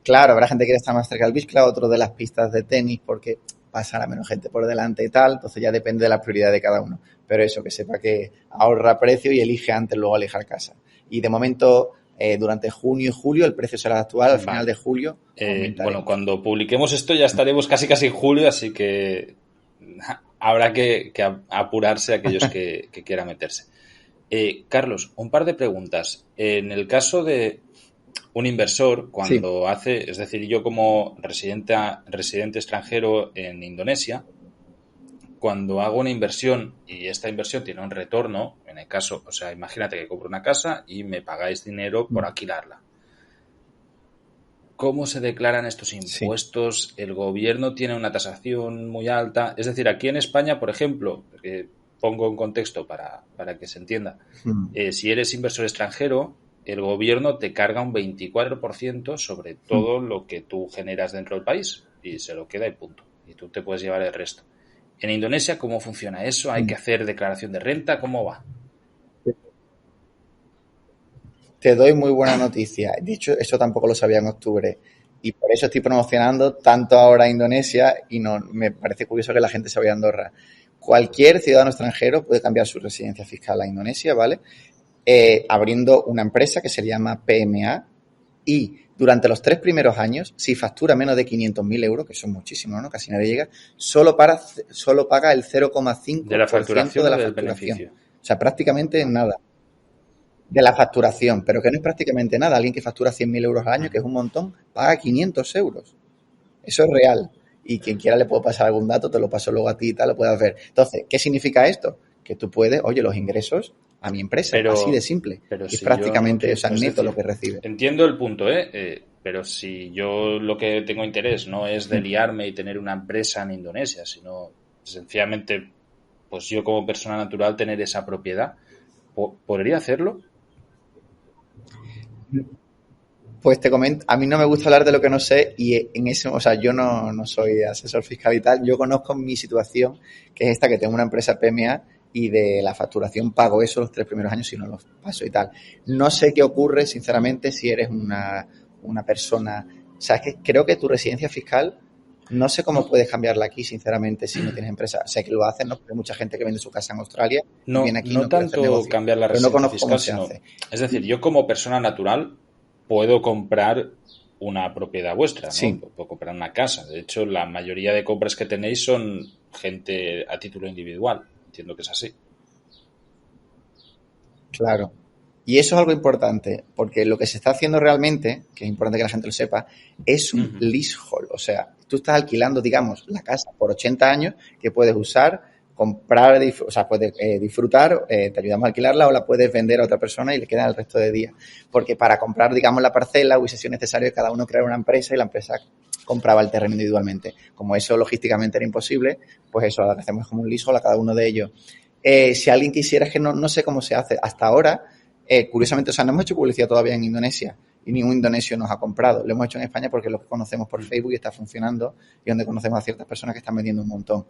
claro, habrá gente que quiere estar más cerca del beach club, otro de las pistas de tenis porque pasará menos gente por delante y tal, entonces ya depende de la prioridad de cada uno. Pero eso, que sepa que ahorra precio y elige antes luego alejar casa. Y de momento, durante junio y julio, el precio será actual, al final Vale. de julio Bueno, aumentaremos. cuando publiquemos esto ya estaremos casi en julio, así que habrá que apurarse a aquellos que quieran meterse. Carlos, un par de preguntas. En el caso de un inversor, Sí, cuando hace, es decir, yo como residente extranjero en Indonesia, cuando hago una inversión y esta inversión tiene un retorno, en el caso, o sea, imagínate que compro una casa y me pagáis dinero por alquilarla. ¿Cómo se declaran estos sí. impuestos? ¿El gobierno tiene una tasación muy alta? Es decir, aquí en España, por ejemplo, pongo en contexto para que se entienda, Mm, si eres inversor extranjero, el gobierno te carga un 24% sobre mm. todo lo que tú generas dentro del país y se lo queda y punto. Y tú te puedes llevar el resto. En Indonesia, ¿cómo funciona eso? ¿Hay que Mm. hacer declaración de renta? ¿Cómo va? Te doy muy buena noticia. Dicho, eso tampoco lo sabía en octubre. Y por eso estoy promocionando tanto ahora a Indonesia y no me parece curioso que la gente se vaya a Andorra. Cualquier ciudadano extranjero puede cambiar su residencia fiscal a Indonesia, ¿vale? Abriendo una empresa que se llama PMA y durante los 3 primeros años, si factura menos de 500.000 euros, que son muchísimos, ¿no? Casi nadie llega, solo paga el ¿De la 0,5% facturación de o la del facturación. beneficio? O sea, prácticamente nada de la facturación, pero que no es prácticamente nada. Alguien que factura 100.000 euros al año, que es un montón, paga 500 euros. Eso es real. Y quien quiera le puedo pasar algún dato, te lo paso luego a ti y tal, lo puedes ver. Entonces, ¿qué significa esto? Que tú puedes, oye, los ingresos a mi empresa, así de Pero, simple. pero Y es si yo no prácticamente, o quiero, sea, es neto lo decir, que recibe. entiendo el punto, ¿eh? Pero si yo lo que tengo interés no es de liarme y tener una empresa en Indonesia, sino sencillamente, pues yo como persona natural tener esa propiedad, ¿podría hacerlo? Pues te comento, a mí no me gusta hablar de lo que no sé y en ese, o sea, yo no soy asesor fiscal y tal, yo conozco mi situación, que es esta, que tengo una empresa PMA y de la facturación pago eso los 3 primeros años si no los paso y tal. No sé qué ocurre, sinceramente, si eres una persona, o sea, es que creo que tu residencia fiscal, no sé cómo No, puedes cambiarla aquí, sinceramente, si no tienes empresa. Sé que lo hacen, ¿no? Porque hay mucha gente que vende su casa en Australia y viene aquí y no no quiere hacer tanto negocio, cambiar la pero no residencia conozco cómo fiscal, se sino, hace. es decir, yo como persona natural puedo comprar una propiedad vuestra, ¿no? Sí, Puedo comprar una casa. De hecho, la mayoría de compras que tenéis son gente a título individual. Entiendo que es así. claro. Y eso es algo importante, porque lo que se está haciendo realmente, que es importante que la gente lo sepa, es un Ujú. leasehold. O sea, tú estás alquilando, digamos, la casa por 80 años que puedes usar, comprar, o sea, puedes disfrutar, te ayudamos a alquilarla o la puedes vender a otra persona y le queda el resto de días. Porque para comprar, digamos, la parcela hubiese sido necesario que cada uno creara una empresa y la empresa compraba el terreno individualmente. Como eso logísticamente era imposible, pues eso lo hacemos como un leasehold a cada uno de ellos. Si alguien quisiera, es que no sé cómo se hace. Hasta ahora, curiosamente, o sea, no hemos hecho publicidad todavía en Indonesia. y ningún indonesio nos ha comprado. Lo hemos hecho en España porque lo conocemos por Facebook y está funcionando y donde conocemos a ciertas personas que están vendiendo un montón.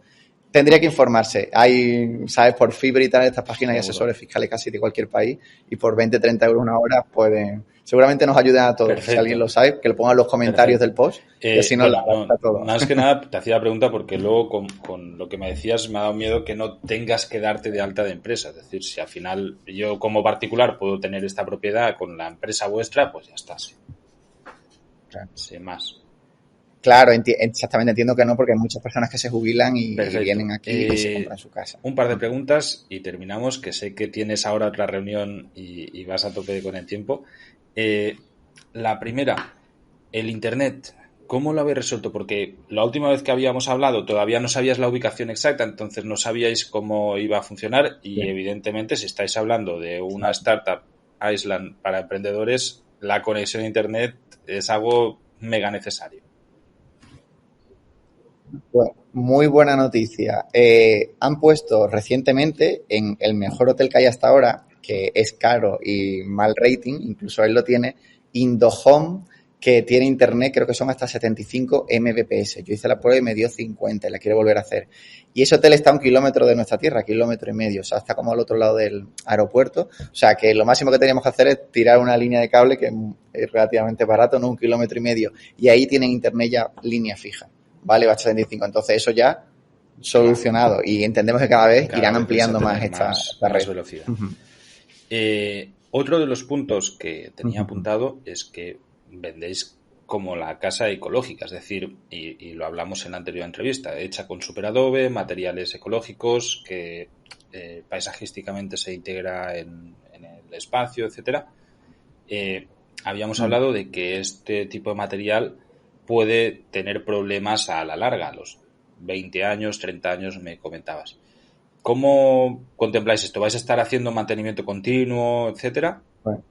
Tendría que informarse. Hay, ¿sabes? Por Fiverr y tal, estas páginas y asesores fiscales casi de cualquier país y por 20, 30 euros una hora pueden... Seguramente nos ayuden a todos. Perfecto. Si alguien lo sabe, que lo ponga en los comentarios del post y así nos lo adapta todo. Más que nada te hacía la pregunta porque luego con lo que me decías me ha dado miedo que no tengas que darte de alta de empresa. Es decir, si al final yo como particular puedo tener esta propiedad con la empresa vuestra, pues ya está. Sí. Claro. Sin más. Claro, exactamente, entiendo que no, porque hay muchas personas que se jubilan y vienen aquí y se compran su casa. Un par de preguntas y terminamos, que sé que tienes ahora otra reunión y vas a tope con el tiempo. La primera, el internet, ¿cómo lo habéis resuelto? Porque la última vez que habíamos hablado todavía no sabías la ubicación exacta, entonces no sabíais cómo iba a funcionar y evidentemente si estáis hablando de una startup Island para emprendedores, la conexión a internet es algo mega necesario. Bueno, muy buena noticia. Han puesto recientemente en el mejor hotel que hay hasta ahora, que es caro y mal rating, incluso él lo tiene, Indohome, que tiene internet, creo que son hasta 75 Mbps. Yo hice la prueba y me dio 50 y la quiero volver a hacer. Y ese hotel está a 1 kilómetro de nuestra tierra, 1,5 kilómetros, o sea, está como al otro lado del aeropuerto. O sea, que lo máximo que teníamos que hacer es tirar una línea de cable, que es relativamente barato, ¿no? 1,5 kilómetros. Y ahí tienen internet ya línea fija. Vale, va a 75. Entonces, eso ya solucionado. Y entendemos que cada vez irán ampliando más esta red. Velocidad. Uh-huh. Otro de los puntos que tenía apuntado es que vendéis como la casa ecológica, es decir, y lo hablamos en la anterior entrevista, hecha con superadobe, materiales ecológicos, que paisajísticamente se integra en el espacio, etcétera. Habíamos hablado de que este tipo de material puede tener problemas a la larga, a los 20 años, 30 años me comentabas. ¿Cómo contempláis esto? ¿Vais a estar haciendo mantenimiento continuo, etcétera? Bueno.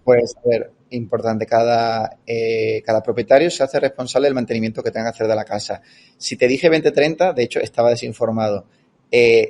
Pues, a ver, importante, cada propietario se hace responsable del mantenimiento que tenga que hacer de la casa. Si te dije 20-30, de hecho, estaba desinformado.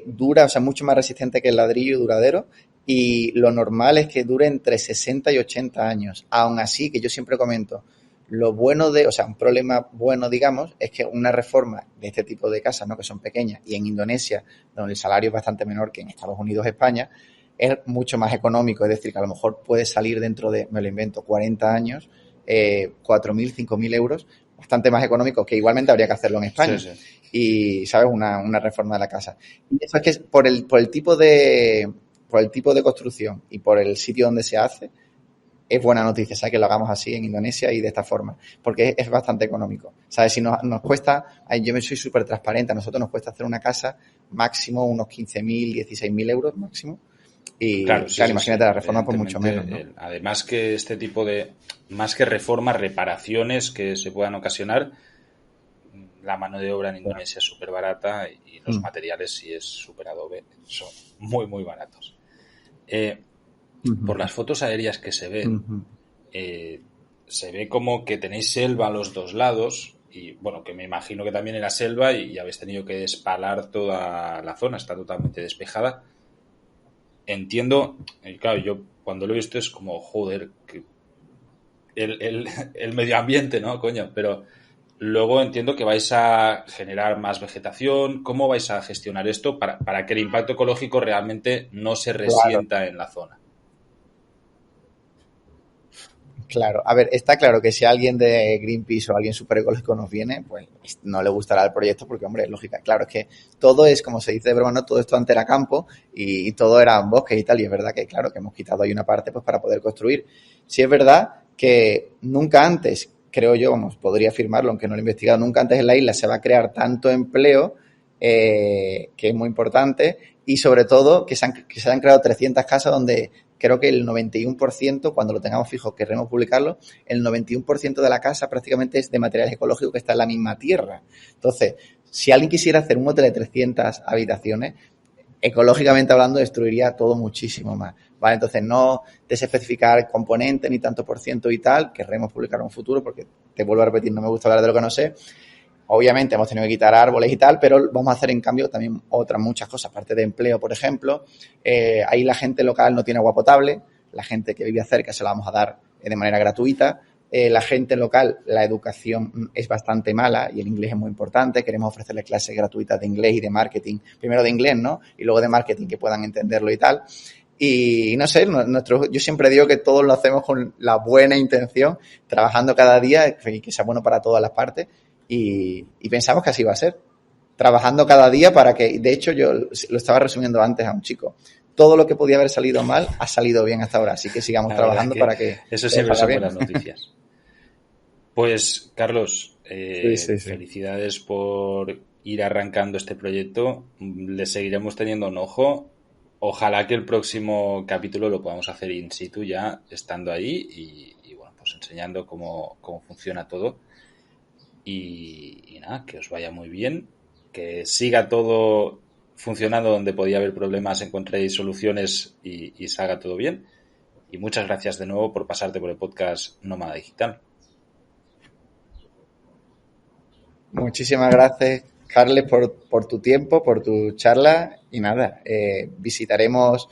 Dura, o sea, mucho más resistente que el ladrillo duradero y lo normal es que dure entre 60 y 80 años. Aún así, que yo siempre comento, lo bueno o sea, un problema bueno, digamos, es que una reforma de este tipo de casas, ¿no? Que son pequeñas y en Indonesia, donde el salario es bastante menor que en Estados Unidos, España, es mucho más económico, es decir, que a lo mejor puede salir dentro de, me lo invento, 40 años, 4.000, 5.000 euros, bastante más económico, que igualmente habría que hacerlo en España. Sí. Y, ¿sabes? Una reforma de la casa. Y eso es que por el tipo de construcción y por el sitio donde se hace, es buena noticia, ¿sabes? Que lo hagamos así en Indonesia y de esta forma, porque es bastante económico, ¿sabes? Si nos cuesta, yo me soy súper transparente, a nosotros nos cuesta hacer una casa máximo unos 15.000, 16.000 euros máximo. Y claro, imagínate la reforma por mucho menos, ¿no? Además que este tipo de, más que reformas, reparaciones que se puedan ocasionar, la mano de obra en Indonesia es súper barata y los materiales, si es superadobe, son muy, muy baratos. Por las fotos aéreas que se ven, se ve como que tenéis selva a los dos lados y, bueno, que me imagino que también era selva y habéis tenido que despalar toda la zona, está totalmente despejada. Entiendo, y claro, yo cuando lo he visto es como, joder, que el medio ambiente, ¿no? Coño, pero luego entiendo que vais a generar más vegetación. ¿Cómo vais a gestionar esto para que el impacto ecológico realmente no se resienta en la zona? Claro, a ver, está claro que si alguien de Greenpeace o alguien súper ecológico nos viene, pues no le gustará el proyecto porque, hombre, es lógica. Claro, es que todo es, como se dice de broma, ¿no? Todo esto antes era campo y todo era bosque y tal, y es verdad que, claro, que hemos quitado ahí una parte pues para poder construir. Sí es verdad que nunca antes, creo yo, vamos, podría afirmarlo, aunque no lo he investigado, nunca antes en la isla se va a crear tanto empleo, que es muy importante, y sobre todo que se han creado 300 casas donde creo que el 91%, cuando lo tengamos fijo, querremos publicarlo, el 91% de la casa prácticamente es de materiales ecológicos que está en la misma tierra. Entonces, si alguien quisiera hacer un hotel de 300 habitaciones, ecológicamente hablando, destruiría todo muchísimo más, ¿vale? Entonces, no desespecificar componentes ni tanto por ciento y tal, querremos publicar en un futuro, porque te vuelvo a repetir, no me gusta hablar de lo que no sé. Obviamente hemos tenido que quitar árboles y tal, pero vamos a hacer en cambio también otras muchas cosas, aparte de empleo, por ejemplo. Ahí la gente local no tiene agua potable, la gente que vivía cerca se la vamos a dar de manera gratuita. La gente local, la educación es bastante mala y el inglés es muy importante. Queremos ofrecerle clases gratuitas de inglés y de marketing. Primero de inglés, ¿no? Y luego de marketing, que puedan entenderlo y tal. Y no sé, yo siempre digo que todos lo hacemos con la buena intención, trabajando cada día y que sea bueno para todas las partes. Y pensamos que así va a ser. Trabajando cada día para que, de hecho, yo lo estaba resumiendo antes a un chico. Todo lo que podía haber salido mal ha salido bien hasta ahora. Así que sigamos trabajando para que eso siempre son buenas noticias. Pues, Carlos, sí. Felicidades por ir arrancando este proyecto. Le seguiremos teniendo un ojo. Ojalá que el próximo capítulo lo podamos hacer in situ ya estando ahí y bueno, pues enseñando cómo funciona todo. Y nada, que os vaya muy bien, que siga todo funcionando donde podía haber problemas, encontréis soluciones y salga todo bien. Y muchas gracias de nuevo por pasarte por el podcast Nómada Digital. Muchísimas gracias, Carles, por tu tiempo, por tu charla y nada, visitaremos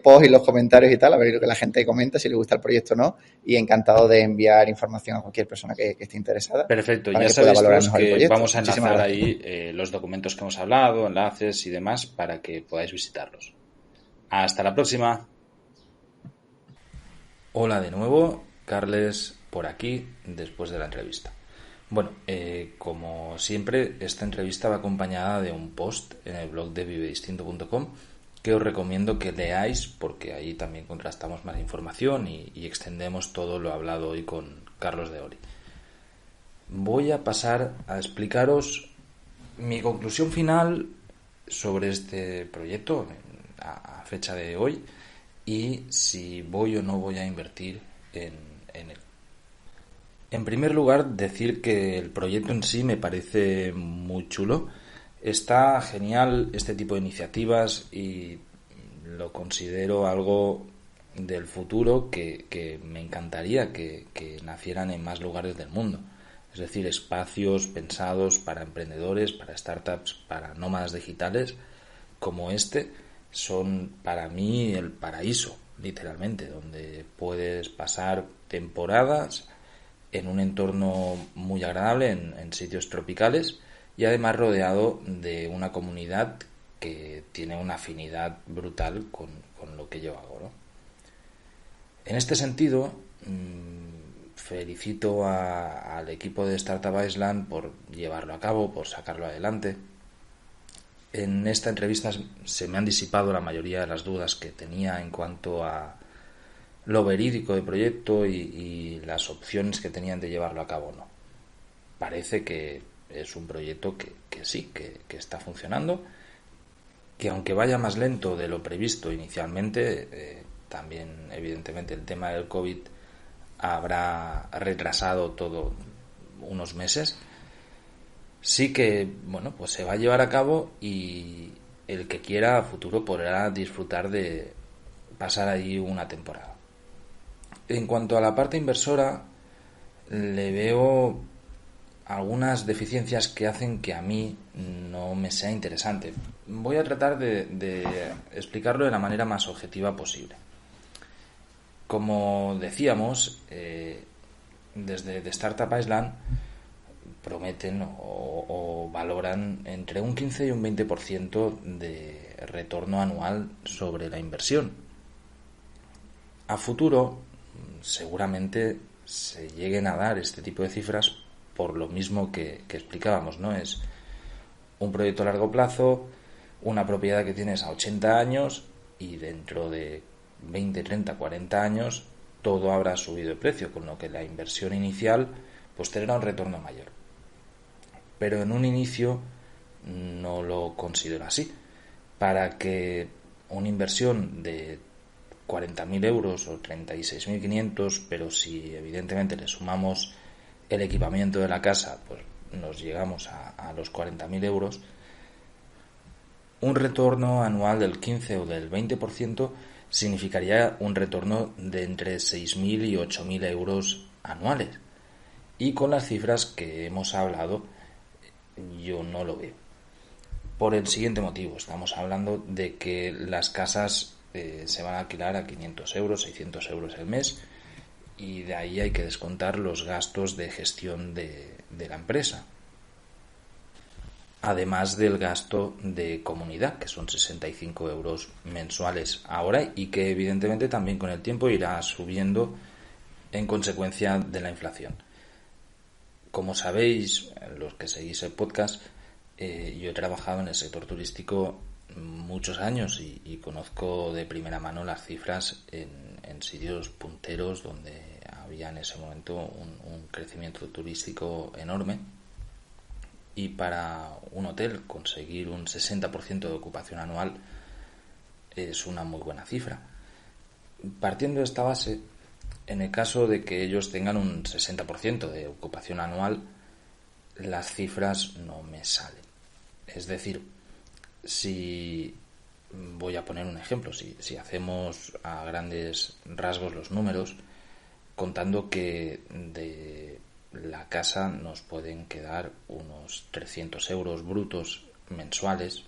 post y los comentarios y tal, a ver lo que la gente comenta, si le gusta el proyecto o no, y encantado de enviar información a cualquier persona que esté interesada. Perfecto, ya sabéis que vamos a enlazar ahí los documentos que hemos hablado, enlaces y demás para que podáis visitarlos. Hasta la próxima. Hola de nuevo, Carles por aquí después de la entrevista. Bueno, como siempre, esta entrevista va acompañada de un post en el blog de vivedistinto.com que os recomiendo que leáis porque ahí también contrastamos más información y extendemos todo lo hablado hoy con Carlos de Ori. Voy a pasar a explicaros mi conclusión final sobre este proyecto a fecha de hoy y si voy o no voy a invertir en él. En primer lugar, decir que el proyecto en sí me parece muy chulo. Está genial este tipo de iniciativas y lo considero algo del futuro que me encantaría que nacieran en más lugares del mundo. Es decir, espacios pensados para emprendedores, para startups, para nómadas digitales como este son para mí el paraíso, literalmente, donde puedes pasar temporadas en un entorno muy agradable, en sitios tropicales y además rodeado de una comunidad que tiene una afinidad brutal con lo que yo hago, ¿no? En este sentido, felicito al equipo de Startup Island por llevarlo a cabo, por sacarlo adelante. En esta entrevista se me han disipado la mayoría de las dudas que tenía en cuanto a lo verídico del proyecto y las opciones que tenían de llevarlo a cabo o no. Parece que es un proyecto que sí, que está funcionando, que aunque vaya más lento de lo previsto inicialmente, también evidentemente el tema del COVID habrá retrasado todo unos meses, sí que bueno, pues se va a llevar a cabo y el que quiera a futuro podrá disfrutar de pasar allí una temporada. En cuanto a la parte inversora, le veo algunas deficiencias que hacen que a mí no me sea interesante. Voy a tratar de explicarlo de la manera más objetiva posible. Como decíamos, desde The Startup Island prometen o valoran entre un 15 y un 20% de retorno anual sobre la inversión. A futuro, seguramente se lleguen a dar este tipo de cifras por lo mismo que explicábamos, ¿no? Es un proyecto a largo plazo, una propiedad que tienes a 80 años y dentro de 20, 30, 40 años todo habrá subido de precio, con lo que la inversión inicial pues tendrá un retorno mayor. Pero en un inicio no lo considero así. Para que una inversión de 40.000 euros o 36.500, pero si evidentemente le sumamos el equipamiento de la casa, pues nos llegamos a los 40.000 euros, un retorno anual del 15 o del 20% significaría un retorno de entre 6.000 y 8.000 euros anuales. Y con las cifras que hemos hablado, yo no lo veo. Por el siguiente motivo, estamos hablando de que las casas se van a alquilar a 500 euros, 600 euros el mes, y de ahí hay que descontar los gastos de gestión de la empresa. Además del gasto de comunidad, que son 65 euros mensuales ahora y que evidentemente también con el tiempo irá subiendo en consecuencia de la inflación. Como sabéis, los que seguís el podcast, yo he trabajado en el sector turístico muchos años y conozco de primera mano las cifras en sitios punteros donde había en ese momento un crecimiento turístico enorme. Y para un hotel conseguir un 60% de ocupación anual es una muy buena cifra. Partiendo de esta base, en el caso de que ellos tengan un 60% de ocupación anual, las cifras no me salen. Es decir, si voy a poner un ejemplo, si hacemos a grandes rasgos los números, contando que de la casa nos pueden quedar unos 300 euros brutos mensuales,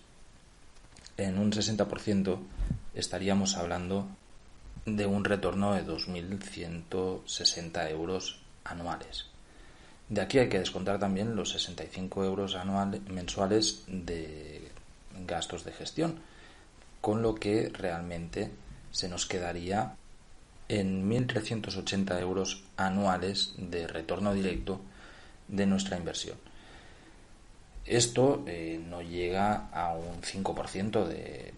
en un 60% estaríamos hablando de un retorno de 2.160 euros anuales. De aquí hay que descontar también los 65 euros mensuales de gastos de gestión, con lo que realmente se nos quedaría en 1.380 euros anuales de retorno directo de nuestra inversión. Esto no llega a un 5% de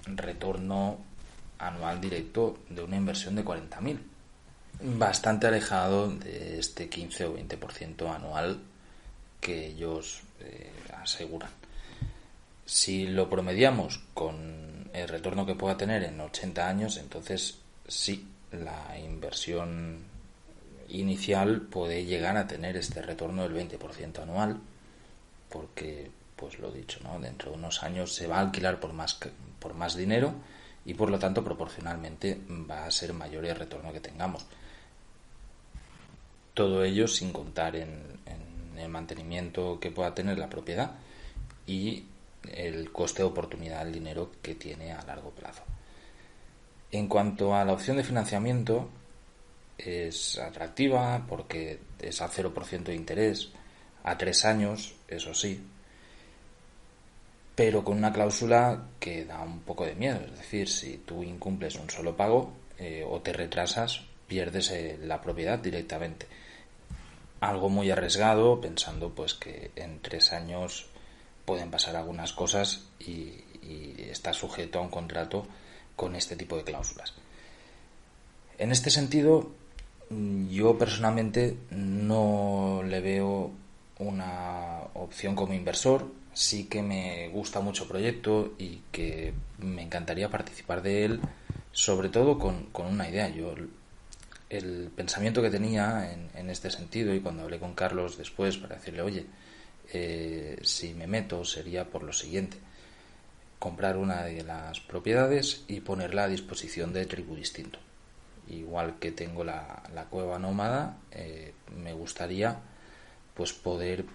retorno anual directo de una inversión de 40.000. Bastante alejado de este 15 o 20% anual que ellos aseguran. Si lo promediamos con el retorno que pueda tener en 80 años, entonces sí, la inversión inicial puede llegar a tener este retorno del 20% anual, porque, pues lo dicho, ¿no? Dentro de unos años se va a alquilar por más dinero y por lo tanto proporcionalmente va a ser mayor el retorno que tengamos. Todo ello sin contar en el mantenimiento que pueda tener la propiedad y el coste de oportunidad del dinero que tiene a largo plazo. En cuanto a la opción de financiamiento, es atractiva porque es a 0% de interés, a 3 años, eso sí, pero con una cláusula que da un poco de miedo. Es decir, si tú incumples un solo pago o te retrasas, pierdes la propiedad directamente. Algo muy arriesgado, pensando pues que en 3 años pueden pasar algunas cosas y está sujeto a un contrato con este tipo de cláusulas. En este sentido, yo personalmente no le veo una opción como inversor. Sí que me gusta mucho el proyecto y que me encantaría participar de él, sobre todo con una idea. Yo el pensamiento que tenía en este sentido, y cuando hablé con Carlos después para decirle, oye, si me meto sería por lo siguiente: comprar una de las propiedades y ponerla a disposición de Tribu Distinto. Igual que tengo la cueva nómada, me gustaría pues poder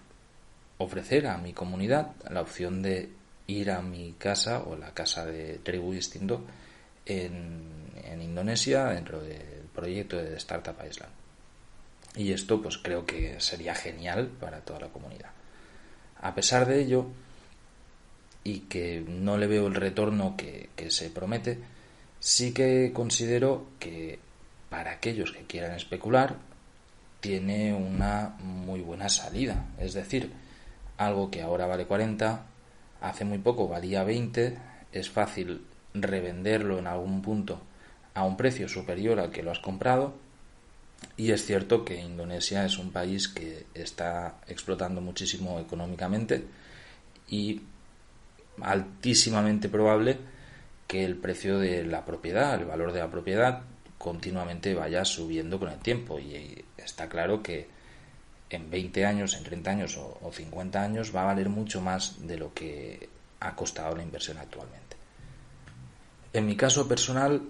ofrecer a mi comunidad la opción de ir a mi casa o la casa de Tribu Distinto en Indonesia, dentro del proyecto de Startup Island. Y esto pues creo que sería genial para toda la comunidad. A pesar de ello, y que no le veo el retorno que se promete, sí que considero que para aquellos que quieran especular tiene una muy buena salida. Es decir, algo que ahora vale 40, hace muy poco valía 20, es fácil revenderlo en algún punto a un precio superior al que lo has comprado. Y es cierto que Indonesia es un país que está explotando muchísimo económicamente y altísimamente probable que el precio de la propiedad, el valor de la propiedad, continuamente vaya subiendo con el tiempo. Y está claro que en 20 años, en 30 años o 50 años va a valer mucho más de lo que ha costado la inversión actualmente. En mi caso personal,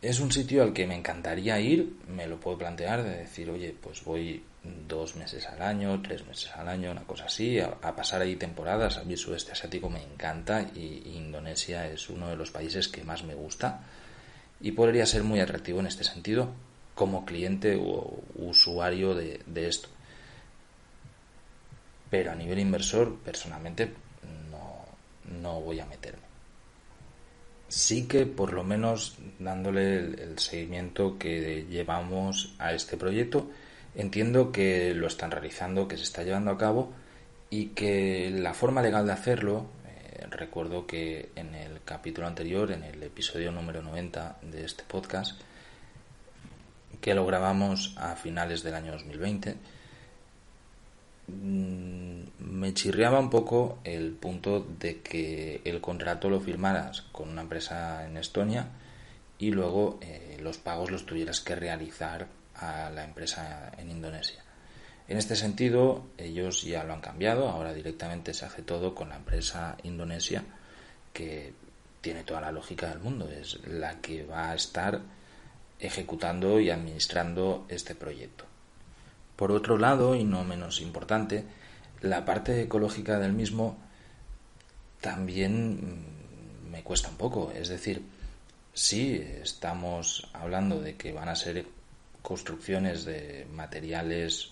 Es un sitio al que me encantaría ir, me lo puedo plantear, de decir, oye, pues voy 2 meses al año, 3 meses al año, una cosa así, a pasar ahí temporadas. A mí el sudeste asiático me encanta y Indonesia es uno de los países que más me gusta y podría ser muy atractivo en este sentido como cliente o usuario de esto. Pero a nivel inversor, personalmente, no voy a meterme. Sí que por lo menos dándole el seguimiento que llevamos a este proyecto, entiendo que lo están realizando, que se está llevando a cabo y que la forma legal de hacerlo, recuerdo que en el capítulo anterior, en el episodio número 90 de este podcast, que lo grabamos a finales del año 2020, me chirriaba un poco el punto de que el contrato lo firmaras con una empresa en Estonia y luego los pagos los tuvieras que realizar a la empresa en Indonesia. En este sentido, ellos ya lo han cambiado, ahora directamente se hace todo con la empresa indonesia, que tiene toda la lógica del mundo, es la que va a estar ejecutando y administrando este proyecto. Por otro lado, y no menos importante, la parte ecológica del mismo también me cuesta un poco. Es decir, sí estamos hablando de que van a ser construcciones de materiales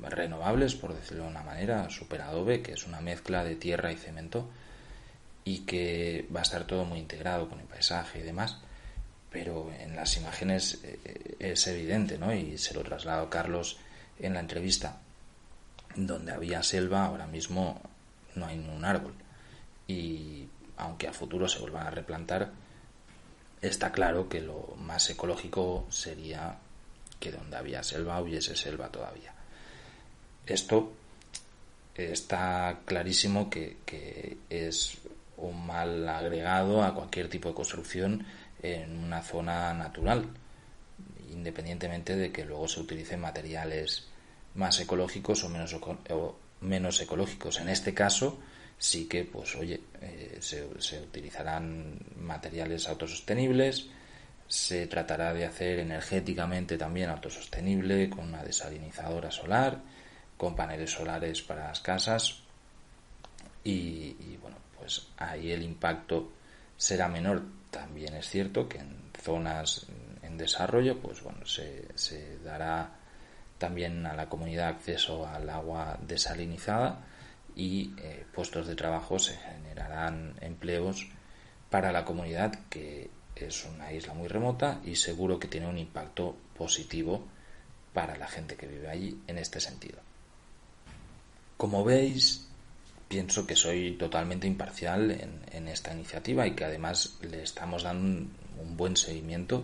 renovables, por decirlo de una manera, superadobe, que es una mezcla de tierra y cemento, y que va a estar todo muy integrado con el paisaje y demás, pero en las imágenes es evidente, ¿no? Y se lo traslado a Carlos en la entrevista. Donde había selva, ahora mismo no hay ningún árbol. Y aunque a futuro se vuelvan a replantar, está claro que lo más ecológico sería que donde había selva hubiese selva todavía. Esto está clarísimo que es un mal agregado a cualquier tipo de construcción en una zona natural, independientemente de que luego se utilicen materiales más ecológicos o menos ecológicos. En este caso sí que, pues oye, se utilizarán materiales autosostenibles, se tratará de hacer energéticamente también autosostenible con una desalinizadora solar, con paneles solares para las casas y bueno, pues ahí el impacto será menor. También es cierto que en zonas en desarrollo, pues bueno, se dará también a la comunidad acceso al agua desalinizada y puestos de trabajo, se generarán empleos para la comunidad, que es una isla muy remota y seguro que tiene un impacto positivo para la gente que vive allí en este sentido. Como veis, pienso que soy totalmente imparcial en esta iniciativa y que además le estamos dando un buen seguimiento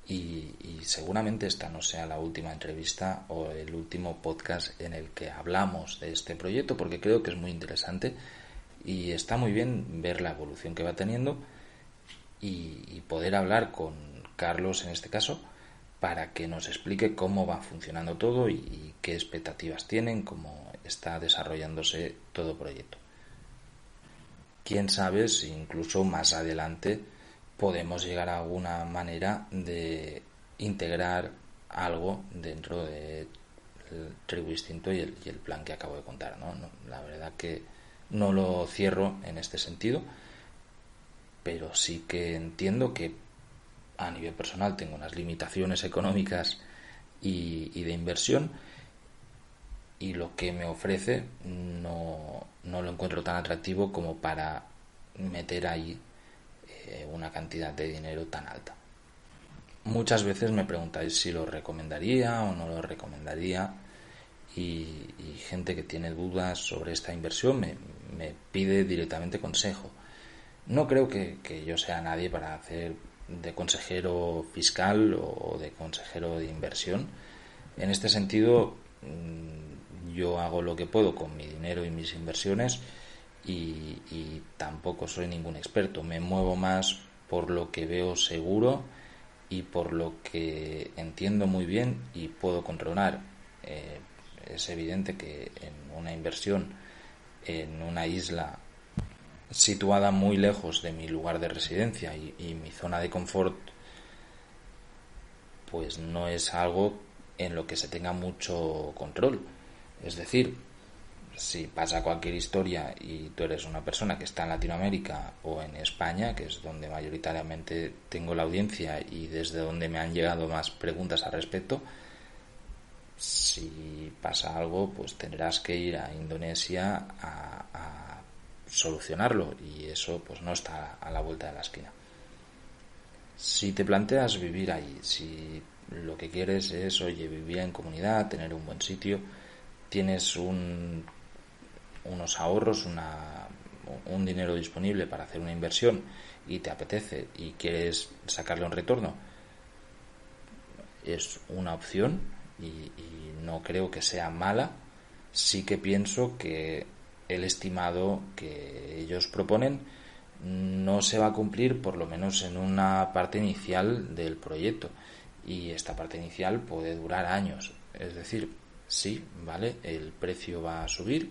y seguramente esta no sea la última entrevista o el último podcast en el que hablamos de este proyecto, porque creo que es muy interesante y está muy bien ver la evolución que va teniendo y poder hablar con Carlos en este caso para que nos explique cómo va funcionando todo y qué expectativas tienen, cómo está desarrollándose todo el proyecto. Quién sabe si incluso más adelante podemos llegar a alguna manera de integrar algo dentro de Tribu Instinto y el plan que acabo de contar, ¿no? La verdad que no lo cierro en este sentido, pero sí que entiendo que a nivel personal tengo unas limitaciones económicas y de inversión, y lo que me ofrece no lo encuentro tan atractivo como para meter ahí una cantidad de dinero tan alta. Muchas veces me preguntáis si lo recomendaría o no lo recomendaría, y gente que tiene dudas sobre esta inversión me pide directamente consejo. No creo que yo sea nadie para hacer de consejero fiscal o de consejero de inversión. En este sentido, yo hago lo que puedo con mi dinero y mis inversiones y tampoco soy ningún experto. Me muevo más por lo que veo seguro y por lo que entiendo muy bien y puedo controlar. Es evidente que en una inversión en una isla situada muy lejos de mi lugar de residencia y mi zona de confort, pues no es algo en lo que se tenga mucho control. Es decir, si pasa cualquier historia y tú eres una persona que está en Latinoamérica o en España, que es donde mayoritariamente tengo la audiencia y desde donde me han llegado más preguntas al respecto, si pasa algo, pues tendrás que ir a Indonesia a solucionarlo, y eso pues no está a la vuelta de la esquina. Si te planteas vivir ahí, si lo que quieres es, oye, vivir en comunidad, tener un buen sitio, tienes unos ahorros, un dinero disponible para hacer una inversión y te apetece y quieres sacarle un retorno, es una opción y no creo que sea mala. Sí que pienso que el estimado que ellos proponen no se va a cumplir, por lo menos en una parte inicial del proyecto, y esta parte inicial puede durar años. Es decir, sí, vale, el precio va a subir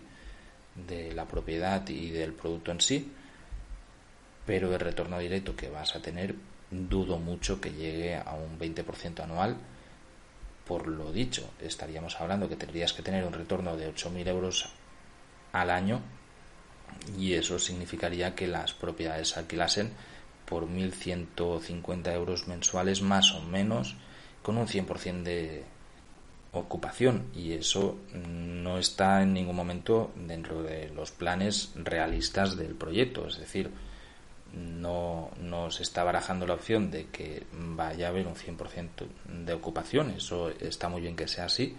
de la propiedad y del producto en sí, pero el retorno directo que vas a tener dudo mucho que llegue a un 20% anual. Por lo dicho, estaríamos hablando que tendrías que tener un retorno de 8.000 euros al año, y eso significaría que las propiedades se alquilasen por 1.150 euros mensuales más o menos, con un 100% de ocupación, y eso no está en ningún momento dentro de los planes realistas del proyecto. Es decir, no se está barajando la opción de que vaya a haber un 100% de ocupación. Eso está muy bien que sea así,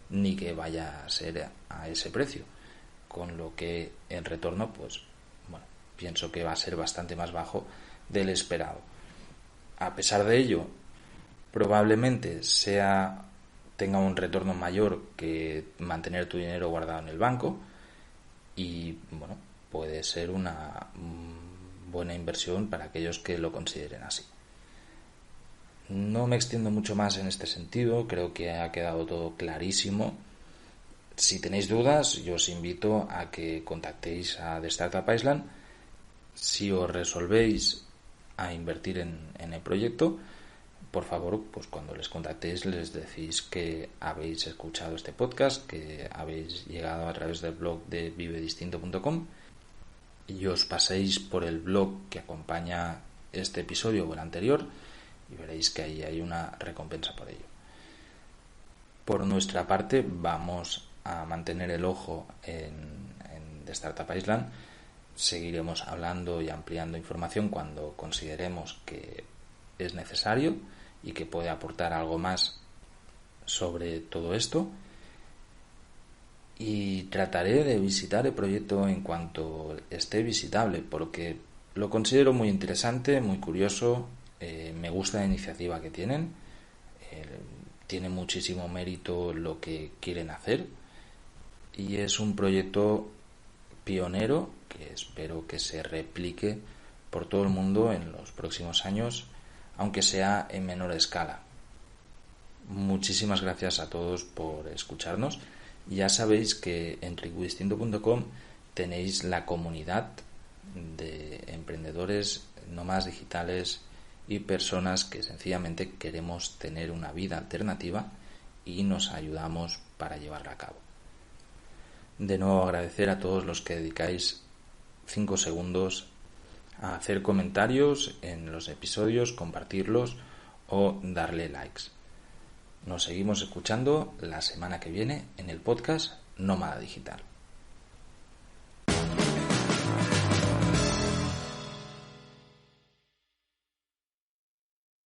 ni que vaya a ser a ese precio, con lo que el retorno, pues bueno, pienso que va a ser bastante más bajo del esperado. A pesar de ello, probablemente tenga un retorno mayor que mantener tu dinero guardado en el banco, y bueno, puede ser una buena inversión para aquellos que lo consideren así. No me extiendo mucho más en este sentido, creo que ha quedado todo clarísimo. Si tenéis dudas, yo os invito a que contactéis a The Startup Island. Si os resolvéis a invertir en el proyecto, por favor, pues cuando les contactéis les decís que habéis escuchado este podcast, que habéis llegado a través del blog de vivedistinto.com, y os paséis por el blog que acompaña este episodio o el anterior, y veréis que ahí hay una recompensa por ello. Por nuestra parte, vamos a mantener el ojo en The Startup Island. Seguiremos hablando y ampliando información cuando consideremos que es necesario y que puede aportar algo más sobre todo esto, y trataré de visitar el proyecto en cuanto esté visitable, porque lo considero muy interesante, muy curioso. Me gusta la iniciativa que tienen, tiene muchísimo mérito lo que quieren hacer, y es un proyecto pionero que espero que se replique por todo el mundo en los próximos años, aunque sea en menor escala. Muchísimas gracias a todos por escucharnos. Ya sabéis que en tribudistinto.com tenéis la comunidad de emprendedores, nómadas digitales y personas que sencillamente queremos tener una vida alternativa y nos ayudamos para llevarla a cabo. De nuevo, agradecer a todos los que dedicáis 5 segundos a hacer comentarios en los episodios, compartirlos o darle likes. Nos seguimos escuchando la semana que viene en el podcast Nómada Digital.